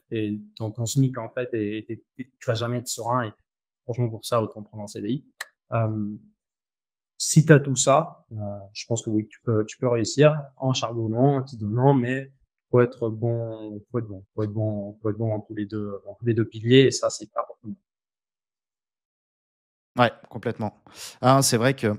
ton SMIC, en fait, et tu vas jamais être serein et franchement, pour ça, autant prendre un CDI. Hem, Si tu as tout ça, je pense que oui, tu peux réussir en charbonnant, en t'y mais faut être bon dans tous les 2 piliers et ça, c'est pas pour tout le monde. Ouais, complètement. Ah, c'est vrai que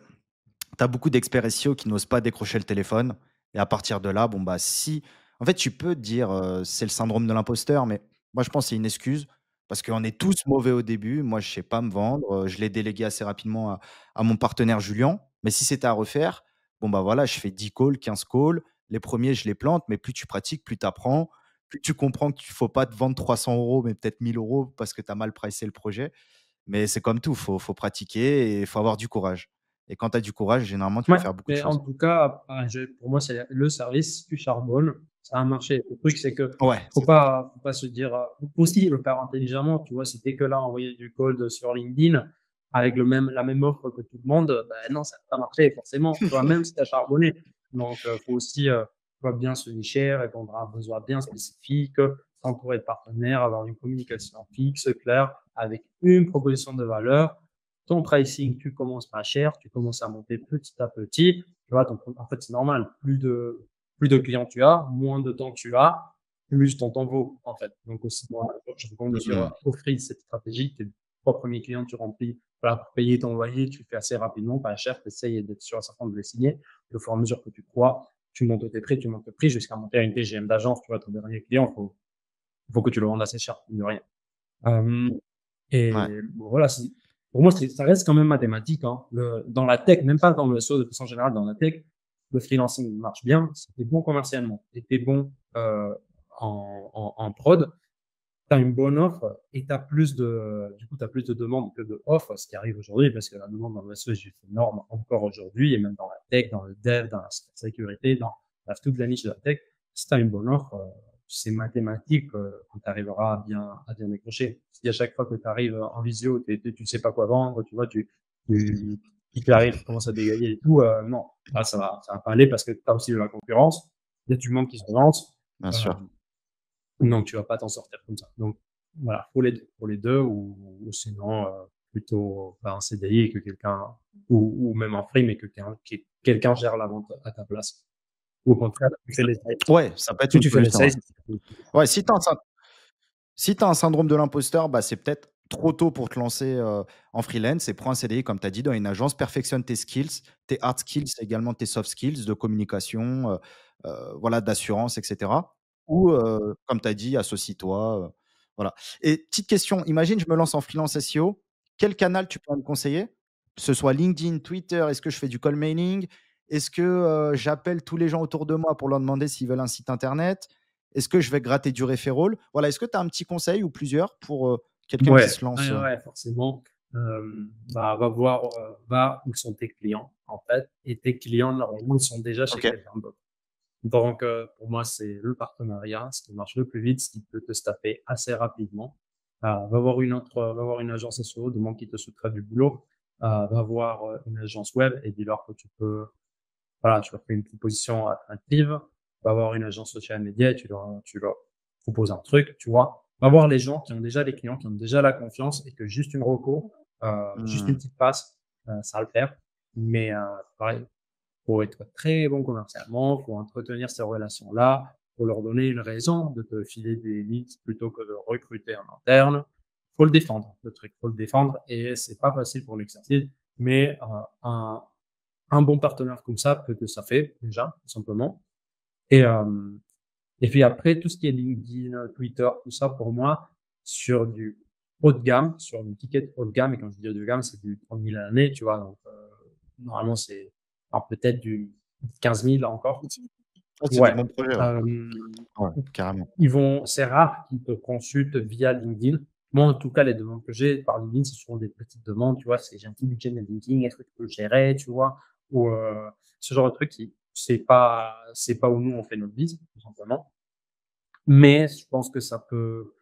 tu as beaucoup d'experts SEO qui n'osent pas décrocher le téléphone et à partir de là, bon, bah, si en fait, tu peux te dire, c'est le syndrome de l'imposteur, mais moi, je pense que c'est une excuse parce qu'on est tous mauvais au début. Moi, je sais pas me vendre, je l'ai délégué assez rapidement à mon partenaire Julien, mais si c'était à refaire, bon, bah, voilà, je fais 10 calls, 15 calls. Les premiers je les plante, mais plus tu pratiques, plus tu apprends, plus tu comprends qu'il faut pas te vendre 300 € mais peut-être 1 000 € parce que tu as mal pricé le projet. Mais c'est comme tout, faut pratiquer et il faut avoir du courage. Et quand tu as du courage, généralement, tu peux Ouais, faire beaucoup de mais en choses. tout cas, pour moi, c'est le service, tu charbonnes, ça a marché. Le truc, c'est que Ouais, faut c'est ça. pas faut pas se dire, faut aussi le faire intelligemment, tu vois? Si tu que là à envoyer du cold sur LinkedIn avec la même offre que tout le monde, bah, non, ça va pas marcher forcément, tu vois? Même si tu as charbonné. Donc, faut aussi, tu vois, bien se nicher, répondre à un besoin bien spécifique, s'entourer de partenaires, avoir une communication fixe, claire, avec une proposition de valeur. Ton pricing, tu commences pas cher, tu commences à monter petit à petit. Tu vois, en fait, c'est normal. Plus de clients tu as, moins de temps tu as, plus ton temps vaut, en fait. Donc aussi, moi, je recommande sur Mmh. offrir cette stratégie. Tes 3 premiers clients, tu remplis, voilà, pour payer ton loyer, tu fais assez rapidement, pas cher, tu essayes d'être sûr à certain de les signer. Au fur et à mesure que tu crois, tu montes tes prix, tu montes tes prix jusqu'à monter à une TGM d'agence. Tu vois, ton dernier client, faut que tu le vendes assez cher, mine de rien. Hem Ouais. et bon, voilà, pour moi, ça reste quand même mathématique, hein. Dans la tech, même pas dans le SEO de façon générale, dans la tech, le freelancing marche bien si tu es bon commercialement et tu es bon, en prod, tu as une bonne offre et tu as plus de du coup, tu as plus de demandes que d'offres, ce qui arrive aujourd'hui parce que la demande dans le SEO est juste énorme encore aujourd'hui et même dans la tech, dans le dev, dans la sécurité, dans bref, toute la niche de la tech. Si tu as une bonne offre, c'est mathématique, que tu arriveras à bien décrocher. Si à chaque fois que tu arrives en visio, tu sais pas quoi vendre, tu vois, tu il t'arrive, tu commences à bégayer et tout, non, là, ça va pas aller parce que tu as aussi de la concurrence. Il y a du monde qui se lance, Bien heu sûr. donc tu vas pas t'en sortir comme ça. Donc voilà, pour les deux ou sinon, plutôt, bah, un CDI et que quelqu'un ou même un free, mais que quelqu'un gère la vente à ta place. Ou au contraire, tu fais les sales. Ouais, ça peut être Si une tu fais les solution, ouais. sales, Ouais, si tu as un syndrome de l'imposteur, bah, c'est peut-être trop tôt pour te lancer, en freelance et prends un CDI comme tu as dit dans une agence. Perfectionne tes skills, tes hard skills, également tes soft skills de communication, voilà, d'assurance et cetera. Ou, comme tu as dit, associe-toi, voilà. Et petite question, imagine je me lance en freelance SEO, quel canal tu pourrais me conseiller? Que ce soit LinkedIn, Twitter, est-ce que je fais du cold mailing? Est-ce que, j'appelle tous les gens autour de moi pour leur demander s'ils veulent un site internet? Est-ce que je vais gratter du referral? Voilà, est-ce que tu as un petit conseil ou plusieurs pour, quelqu'un qui ouais, se lance, ouais, ouais, forcément. Bah, va voir, va où sont tes clients, en fait, et tes clients, normalement, ils sont déjà chez OK. quelqu'un d'autre. Donc, pour moi, c'est le partenariat, ce qui marche le plus vite, ce qui peut te staffer assez rapidement. Va voir une agence SEO, demande qu'ils te sous-traitent du boulot. Va voir, une agence web et dis-leur que voilà, tu leur fais une proposition attractive. Va voir une agence social media et tu leur proposes un truc, tu vois? Va voir les gens qui ont déjà les clients, qui ont déjà la confiance et que juste une reco, juste une Mmh. petite passe, ça va le faire. Mais, pareil, faut être très bon commercialement, faut entretenir ces relations-là, faut leur donner une raison de te filer des leads plutôt que de recruter en interne. Faut le défendre, le truc, faut le défendre et c'est pas facile pour l'exercice, mais un bon partenaire comme ça peut te staffer déjà, tout simplement. Et, et puis après, tout ce qui est LinkedIn, Twitter, tout ça, pour moi, sur du haut de gamme, sur une ticket haut de gamme, et quand je dis haut de gamme, c'est du 30 000 à l'année, tu vois. Donc, normalement, alors peut-être du 15 000 encore. Ah, c'est des Ouais. bons projets, ouais. Euh, Ouais, carrément. c'est rare qu'ils te consultent via LinkedIn. Moi, en tout cas, les demandes que j'ai par LinkedIn, c'est souvent des petites demandes, tu vois. C'est j'ai un petit budget de LinkedIn, est-ce que tu peux le gérer, tu vois, ou ce genre de trucs c'est pas où nous on fait notre bise, tout simplement. Mais je pense que ça peut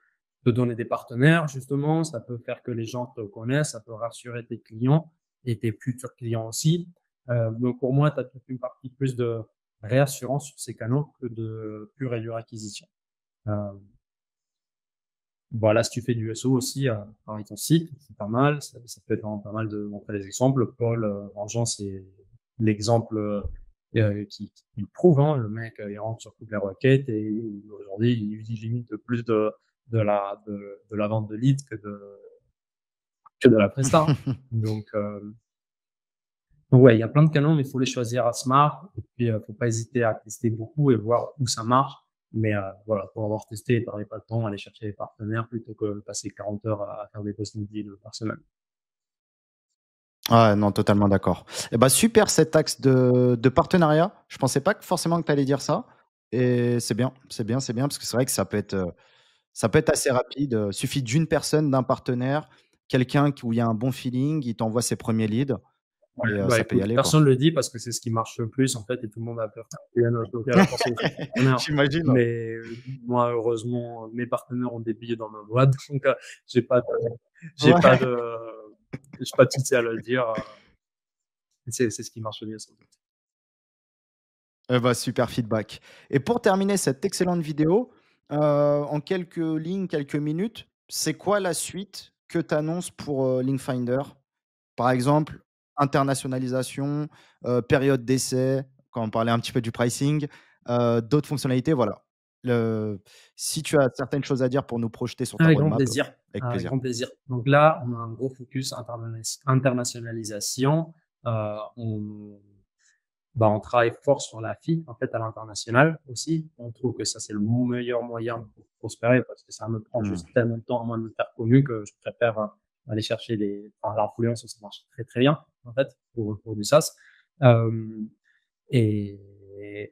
te donner des partenaires, justement, ça peut faire que les gens te connaissent, ça peut rassurer tes clients et tes futurs clients aussi. Donc pour moi, tu as toute une partie plus de réassurance sur ces canaux que de pure et dure acquisition. Euh, voilà, si tu fais du SEO aussi, avec ton site, c'est pas mal. Ça peut être vraiment pas mal de montrer des exemples. Paul Grandjean, c'est l'exemple qui le prouve. Hein. Le mec, il rentre sur toutes les requêtes et aujourd'hui, il utilise limite plus de la vente de leads que de la presta. Donc ouais, il y a plein de canaux, mais il faut les choisir à smart. Et puis, faut pas hésiter à tester beaucoup et voir où ça marche. Mais voilà, pour avoir testé, et t'aurais pas le temps, aller chercher des partenaires plutôt que passer 40 heures à faire des posts LinkedIn par semaine. Ouais, non, totalement d'accord. Et bah, super cet axe de partenariat. Je pensais pas que forcément que tu allais dire ça et c'est bien, c'est bien, c'est bien parce que c'est vrai que ça peut être assez rapide, suffit d'une personne, d'un partenaire, quelqu'un qui où il y a un bon feeling, il t'envoie ses premiers leads Ouais, et bah ça peut y écoute, aller, quoi. personne le dit parce que c'est ce qui marche le plus en fait et tout le monde a peur qu'il y ait un local à penser aux partenaires. J'imagine, ouais. Mais moi, heureusement, mes partenaires ont des billets dans ma boîte, donc j'ai pas de, j'ai pas Ouais. de, j'ai pas de souci à le dire. C'est ce qui marche le mieux sans doute. Eh bah, super feedback et pour terminer cette excellente vidéo, en quelques lignes, quelques minutes, c'est quoi la suite que tu annonces pour, Linkfinder? Par exemple, internationalisation, période d'essai, quand on parlait un petit peu du pricing, d'autres fonctionnalités, voilà. Le Si tu as certaines choses à dire pour nous projeter sur ta Avec grand roadmap, plaisir, avec avec plaisir. grand plaisir. Donc là, on a un gros focus internationalisation. On on travaille fort sur la FI, en fait, à l'international aussi. On trouve que ça, c'est le meilleur moyen pour prospérer parce que ça me prend Mmh. juste tellement de temps à moi de me faire connu que je préfère aller chercher l'influence, ça marche très, très bien, en fait, pour du SaaS. Euh, et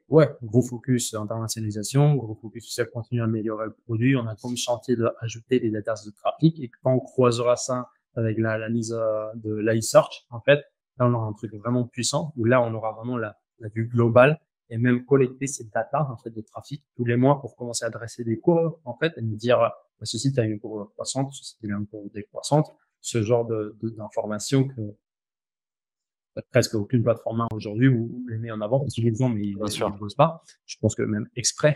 ouais, gros focus internationalisation, gros focus aussi à continuer à améliorer le produit. On a comme chantier d'ajouter des data de trafic et quand on croisera ça avec la mise de l'iSearch, en fait, là, on aura un truc vraiment puissant où là, on aura vraiment la vue globale et même collecter ces data, en fait, de trafic tous les mois pour commencer à dresser des courbes, en fait, et me dire, ce site a une courbe croissante, ce site a une courbe décroissante, ce genre d'informations que presque aucune plateforme a aujourd'hui où les met en avant, parce qu'ils les ont, mais Bien ils sûr. bossent pas. Je pense que même exprès.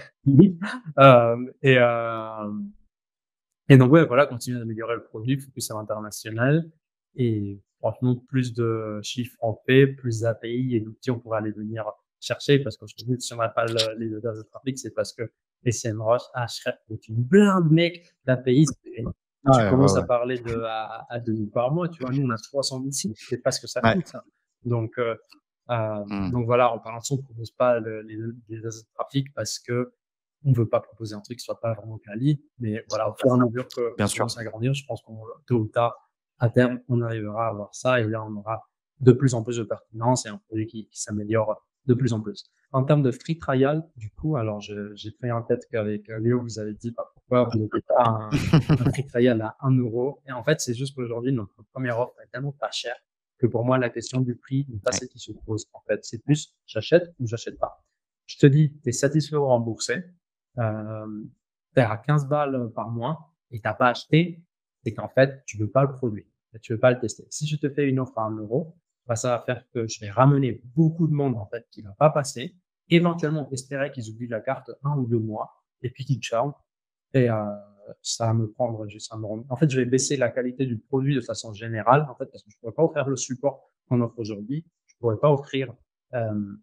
euh, et, euh, et donc, ouais, voilà, continuer d'améliorer le produit, focus à l'international et franchement, plus de chiffres en paix, plus d'API et d'outils, on pourra les venir chercher parce que je te dis, si on n'a pas les données de trafic, c'est parce que les SEMrush, Ahrefs, c'est une blinde, mec, d'API. Tu Ouais, ouais, commences à ouais. parler à 2000 par mois, tu vois. Nous, on a 300 000 sites, c'est pas ce que ça Ouais. coûte, ça. Donc, Mmh. donc voilà, en parlant de ça, on propose pas les données de trafic parce que on veut pas proposer un truc qui soit pas vraiment quali, mais voilà, au fur et à mesure Bien qu'on sûr. commence à grandir, je pense qu'on, tôt ou tard, à terme, on arrivera à avoir ça et là, on aura de plus en plus de pertinence et un produit qui s'améliore de plus en plus. En termes de free trial, du coup, alors j'ai fait en tête qu'avec Léo, vous avez dit, bah, pourquoi vous n'avez pas un free trial à 1 euro. Et en fait, c'est juste qu'aujourd'hui, notre première offre est tellement pas chère que pour moi, la question du prix n'est pas Ouais. celle qui se pose. En fait, c'est plus, j'achète ou j'achète pas. Je te dis, t'es satisfait ou remboursé, t'es à 15 balles par mois et t'as pas acheté, c'est qu'en fait, tu veux pas le produit. Tu veux pas le tester. Si je te fais une offre à 1 euro, bah, ça va faire que je vais ramener beaucoup de monde, en fait, qui va pas passer, éventuellement espérer qu'ils oublient la carte 1 ou 2 mois et puis qu'ils charment. Et, ça va me prendre juste un moment. En fait, je vais baisser la qualité du produit de façon générale, en fait, parce que je pourrais pas offrir le support qu'on offre aujourd'hui. Je pourrais pas offrir, euh,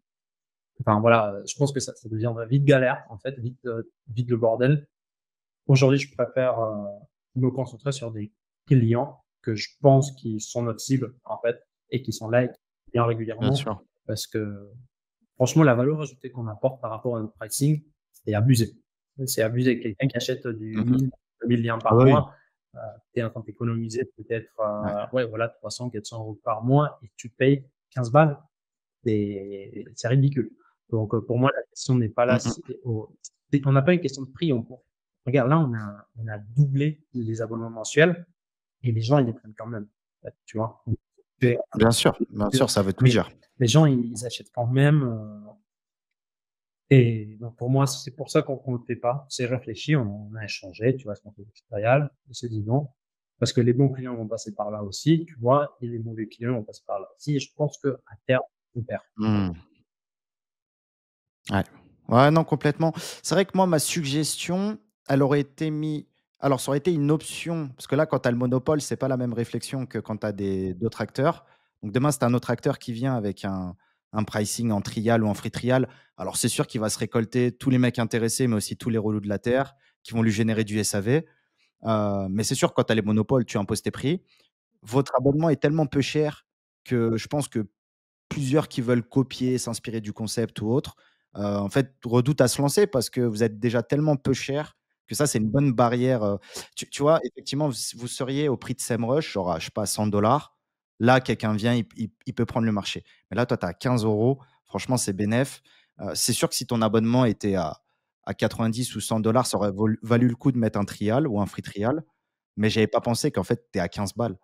enfin voilà, je pense que ça deviendrait vite galère, en fait, vite le bordel. Aujourd'hui, je préfère me concentrer sur des clients que je pense qui sont notre cible, en fait, et qui sont là et qui viennent Bien régulièrement, sûr. parce que franchement, la valeur ajoutée qu'on apporte par rapport à notre pricing, c'est abusé. C'est abusé. Quelqu'un qui achète du Mmh. 1000 liens Ah par bah, oui. mois, tu es en train d'économiser peut-être, Ouais. ouais, voilà, 300, 400 euros par mois et tu payes 15 balles. C'est ridicule. Donc, pour moi, la question n'est pas là. Mmh mh. On n'a pas une question de prix. Regarde, là, on a doublé les abonnements mensuels et les gens, ils les prennent quand même. Tu vois. Bien sûr, ça veut tout Mais dire. les gens, ils achètent quand même. Et donc pour moi, c'est pour ça qu'on ne le fait pas. C'est réfléchi, on a échangé, tu vois, sur mon tutoriel. On s'est dit non, parce que les bons clients vont passer par là aussi, tu vois, et les mauvais clients vont passer par là aussi. Et je pense que à terme, on perd. Mmh. Ouais. Ouais, non, complètement. C'est vrai que moi, ma suggestion, elle aurait été mis alors ça aurait été une option, parce que là, quand tu as le monopole, c'est pas la même réflexion que quand tu as d'autres acteurs. Donc demain, c'est un autre acteur qui vient avec un pricing en trial ou en free trial. Alors c'est sûr qu'il va se récolter tous les mecs intéressés, mais aussi tous les relous de la terre qui vont lui générer du SAV. Mais c'est sûr, quand tu as les monopoles, tu imposes tes prix. Votre abonnement est tellement peu cher que je pense que plusieurs qui veulent copier, s'inspirer du concept ou autre, en fait, redoutent à se lancer parce que vous êtes déjà tellement peu cher que ça, c'est une bonne barrière, tu vois? Effectivement, vous seriez au prix de SEMrush, genre à, je sais pas, 100. Là, quelqu'un vient, il peut prendre le marché. Mais là, toi, tu es à 15 €. Franchement, c'est bénef. C'est sûr que si ton abonnement était à 90 ou 100, ça aurait valu le coup de mettre un trial ou un free trial, mais j'avais pas pensé qu'en fait, tu es à 15 balles.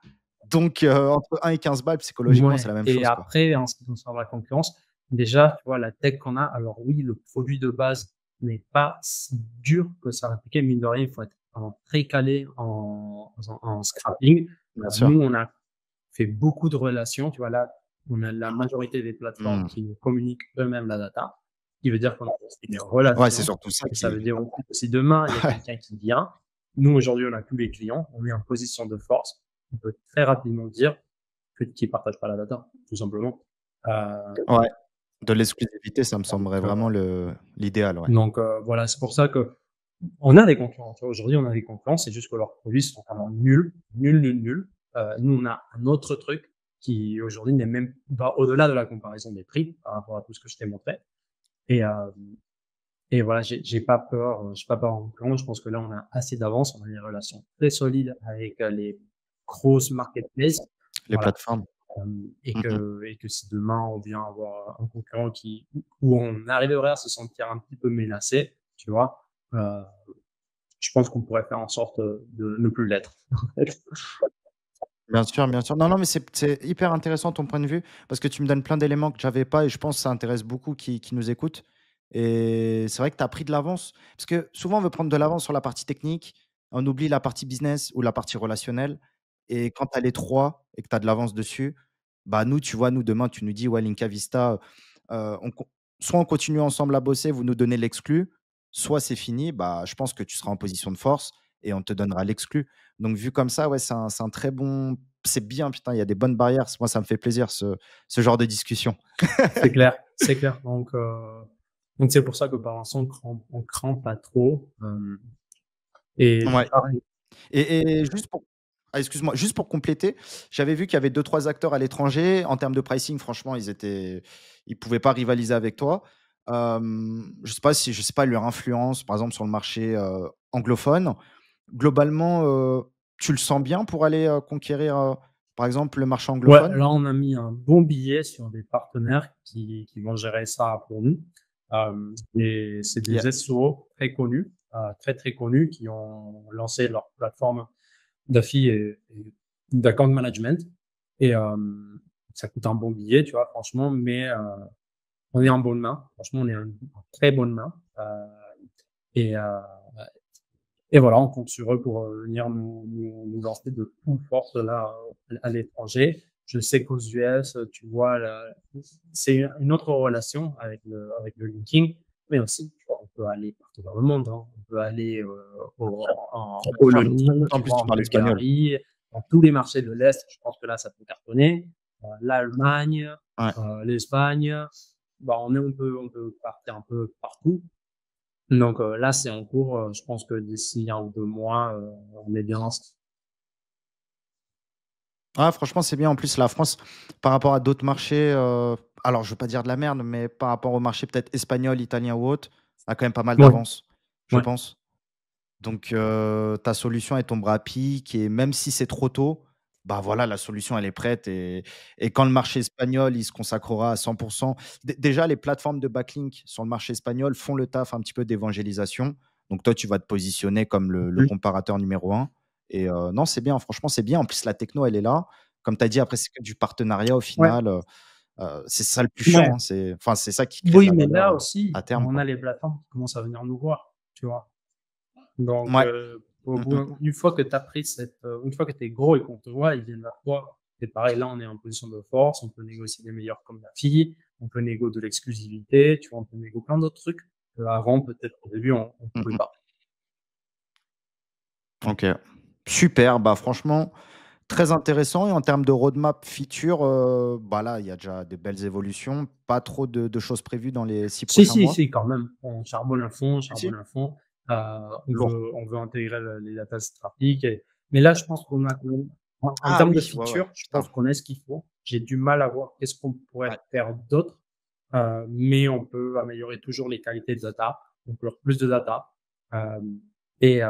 Donc entre 1 et 15 balles, psychologiquement, c'est Ouais, la même et chose, quoi. après, en ce qui concerne la concurrence, déjà, tu vois, la tech qu'on a, alors oui, le produit de base n'est pas si dur que ça à appliquer. Mine de rien, il faut être vraiment très calé en scrapping. Bien sûr. Nous, on a fait beaucoup de relations. Tu vois, là, on a la majorité des plateformes Mmh. qui nous communiquent eux-mêmes la data, ce qui veut dire qu'on a aussi des Ouais, c'est relations. surtout ça Et ça qui veut dire aussi que si demain, il y a ouais, quelqu'un qui vient, nous, aujourd'hui, on a tous les clients, on est en position de force, on peut très rapidement dire qui partagent pas la data, tout simplement. ouais, de l'exclusivité, ça me Donc, semblerait vraiment le l'idéal, ouais. voilà, c'est pour ça que on a des concurrents. Tu vois, aujourd'hui, on a des concurrents, c'est juste que leurs produits sont vraiment nuls, nuls, nuls, nuls. Nous, on a un autre truc qui aujourd'hui n'est même pas au-delà de la comparaison des prix par rapport à tout ce que je t'ai montré. Et, euh, et voilà, j'ai pas peur en concurrence. Je pense que là, on a assez d'avance, on a des relations très solides avec les grosses marketplaces. Les Voilà. plateformes. Et Mmh mh. que si demain on vient avoir un concurrent où on arriverait à se sentir un petit peu menacé, tu vois, je pense qu'on pourrait faire en sorte de ne plus l'être. Bien sûr, bien sûr. Non, non, mais c'est hyper intéressant ton point de vue parce que tu me donnes plein d'éléments que j'avais pas et je pense que ça intéresse beaucoup qui nous écoutent et c'est vrai que tu as pris de l'avance parce que souvent on veut prendre de l'avance sur la partie technique, on oublie la partie business ou la partie relationnelle et quand tu as les 3 et que tu as de l'avance dessus, bah, nous, tu vois, nous, demain, tu nous dis: «Ouais, Linka Vista, on con soit on continue ensemble à bosser, vous nous donnez l'exclu, soit c'est fini». Bah, je pense que tu seras en position de force et on te donnera l'exclu. Donc vu comme ça, ouais, c'est un très bon c'est bien, putain, il y a des bonnes barrières. Moi, ça me fait plaisir ce genre de discussion. C'est clair, c'est clair. Donc c'est pour ça que par l'instant on craint pas trop. Et Ouais pareil. et juste pour excuse-moi, juste pour compléter, j'avais vu qu'il y avait deux trois acteurs à l'étranger. En termes de pricing, franchement, ils pouvaient pas rivaliser avec toi. Je sais pas leur influence, par exemple, sur le marché, anglophone. Globalement, tu le sens bien pour aller, conquérir, par exemple, le marché Ouais, anglophone? là on a mis un bon billet sur des partenaires qui vont gérer ça pour nous. Et c'est Yeah. des SEO très connus, très très connus, qui ont lancé leur plateforme d'affi et d'account management. Et ça coûte un bon billet, tu vois, franchement, mais on est en bonne main. Franchement, on est en très bonne main. Et, euh, et voilà, on compte sur eux pour venir nous lancer de toute force là à l'étranger. Je sais qu'aux US, tu vois, c'est une autre relation avec le linking, mais aussi, tu vois, on peut aller partout dans le monde. Hein. On peut aller en Bien sûr. Pologne, En tu plus, vois, tu en parles espagnol. Bulgarie, dans tous les marchés de l'Est. Je pense que là, ça peut cartonner. L'Allemagne, Ouais. l'Espagne, bah, on peut partir un peu partout. Donc là, c'est en cours. Je pense que d'ici 1 ou 2 mois, on est bien lancé. Ah franchement, c'est bien. En plus, la France, par rapport à d'autres marchés, alors je veux pas dire de la merde, mais par rapport au marché peut-être espagnol, italien ou autre, a quand même pas mal Ouais, d'avance, je ouais. pense. Donc ta solution, elle tombera à pic et même si c'est trop tôt, bah, voilà, la solution, elle est prête et quand le marché espagnol, il se consacrera à 100 déjà, les plateformes de backlink sur le marché espagnol font le taf un petit peu d'évangélisation. Donc toi, tu vas te positionner comme le Mmh. comparateur numéro un. Et non, c'est bien, franchement, c'est bien. En plus, la techno, elle est là. Comme tu as dit, après, c'est que du partenariat au Ouais. final, C'est ça le plus Ouais. chiant, hein, c'est ça qui crée de Oui, la mais là valeur, aussi, à terme, on quoi. a les plateformes qui commencent à venir nous voir, tu vois? Donc, Ouais. au Mmh bout mh. une fois que tu as pris une fois que tu es gros et qu'on te voit, ils viennent vers toi. Et pareil, là, on est en position de force, on peut négocier des meilleurs comme la fille, on peut négo de l'exclusivité, tu vois? On peut négo plein d'autres trucs qu'avant, peut-être, au début, on Mmh pouvait mh. pas. OK. Super, bah, franchement, très intéressant et en termes de roadmap feature, bah, là, il y a déjà des belles évolutions. Pas trop de choses prévues dans les 6 Si, prochains si, mois? si, quand même. On charbonne à fond, on Si, si? charbonne à fond. Heu, Lourd. on veut intégrer les data trafic mais là, je pense qu'on a quand même en Ah termes de oui, ouais, ouais, features, je putain. pense qu'on a ce qu'il faut. J'ai du mal à voir qu'est-ce qu'on pourrait Ouais. faire d'autre, mais on peut améliorer toujours les qualités de data, inclure plus de data, hem et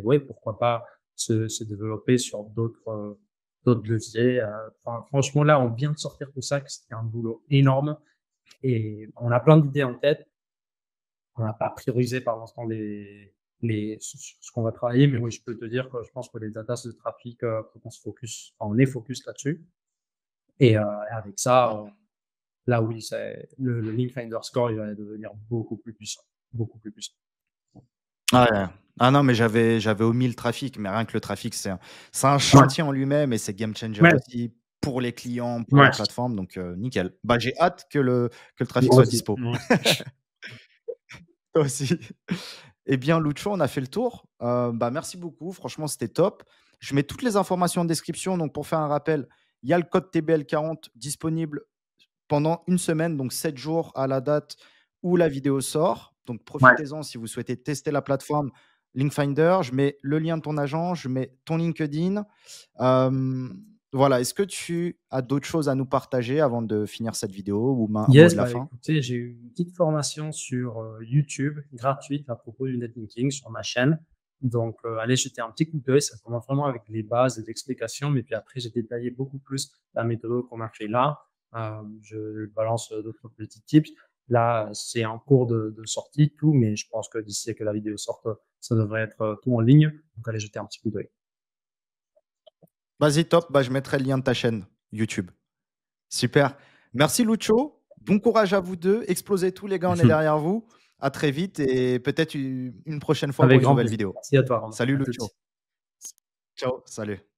ouais, pourquoi pas se développer sur d'autres leviers, enfin, franchement, là, on vient de sortir tout ça, que c'était un boulot énorme et on a plein d'idées en tête. On n'a pas priorisé par l'instant ce qu'on va travailler, mais oui, je peux te dire que je pense que les data de trafic, faut qu'on se focus, enfin, on est focus là-dessus et avec ça, Mmh. là oui, c'est le Link Finder Score, il va devenir beaucoup plus puissant, beaucoup plus puissant. Ah ouais. Ah non, mais j'avais omis le trafic, mais rien que le trafic, c'est un Ouais, chantier en lui-même et c'est game changer ouais, aussi pour les clients, pour la ouais. plateforme, donc nickel. Bah, j'ai hâte que le trafic Moi soit aussi, dispo. moi aussi. Toi aussi. Eh bien, Lucho, on a fait le tour. Bah, merci beaucoup. Franchement, c'était top. Je mets toutes les informations en description. Donc, pour faire un rappel, il y a le code TBL40 disponible pendant une semaine, donc 7 jours à la date où la vidéo sort. Donc, Ouais. profitez-en si vous souhaitez tester la plateforme Linkfinder. Je mets le lien de ton agent, je mets ton LinkedIn. Voilà. Est-ce que tu as d'autres choses à nous partager avant de finir cette vidéo ou un mot Yes, de la bah, fin? écoutez, j'ai eu une petite formation sur, YouTube gratuite à propos du netlinking sur ma chaîne. Donc, allez jeter un petit coup d'œil, ça commence vraiment avec les bases et l'explication, mais puis après j'ai détaillé beaucoup plus la méthode qu'on a fait là. Je balance, d'autres petits tips. Là, c'est en cours de sortie tout, mais je pense que d'ici à que la vidéo sorte, ça devrait être, tout en ligne. Donc allez jeter un petit coup d'œil. Vas-y, top. Bah, je mettrai le lien de ta chaîne YouTube. Super. Merci Lucho. Bon courage à vous 2. Explosez tout les gars, on est derrière vous. À très vite et peut-être une prochaine fois pour Avec une grand nouvelle plaisir. vidéo. Merci à toi, Romain. Salut À Lucho. toutes. Ciao, salut.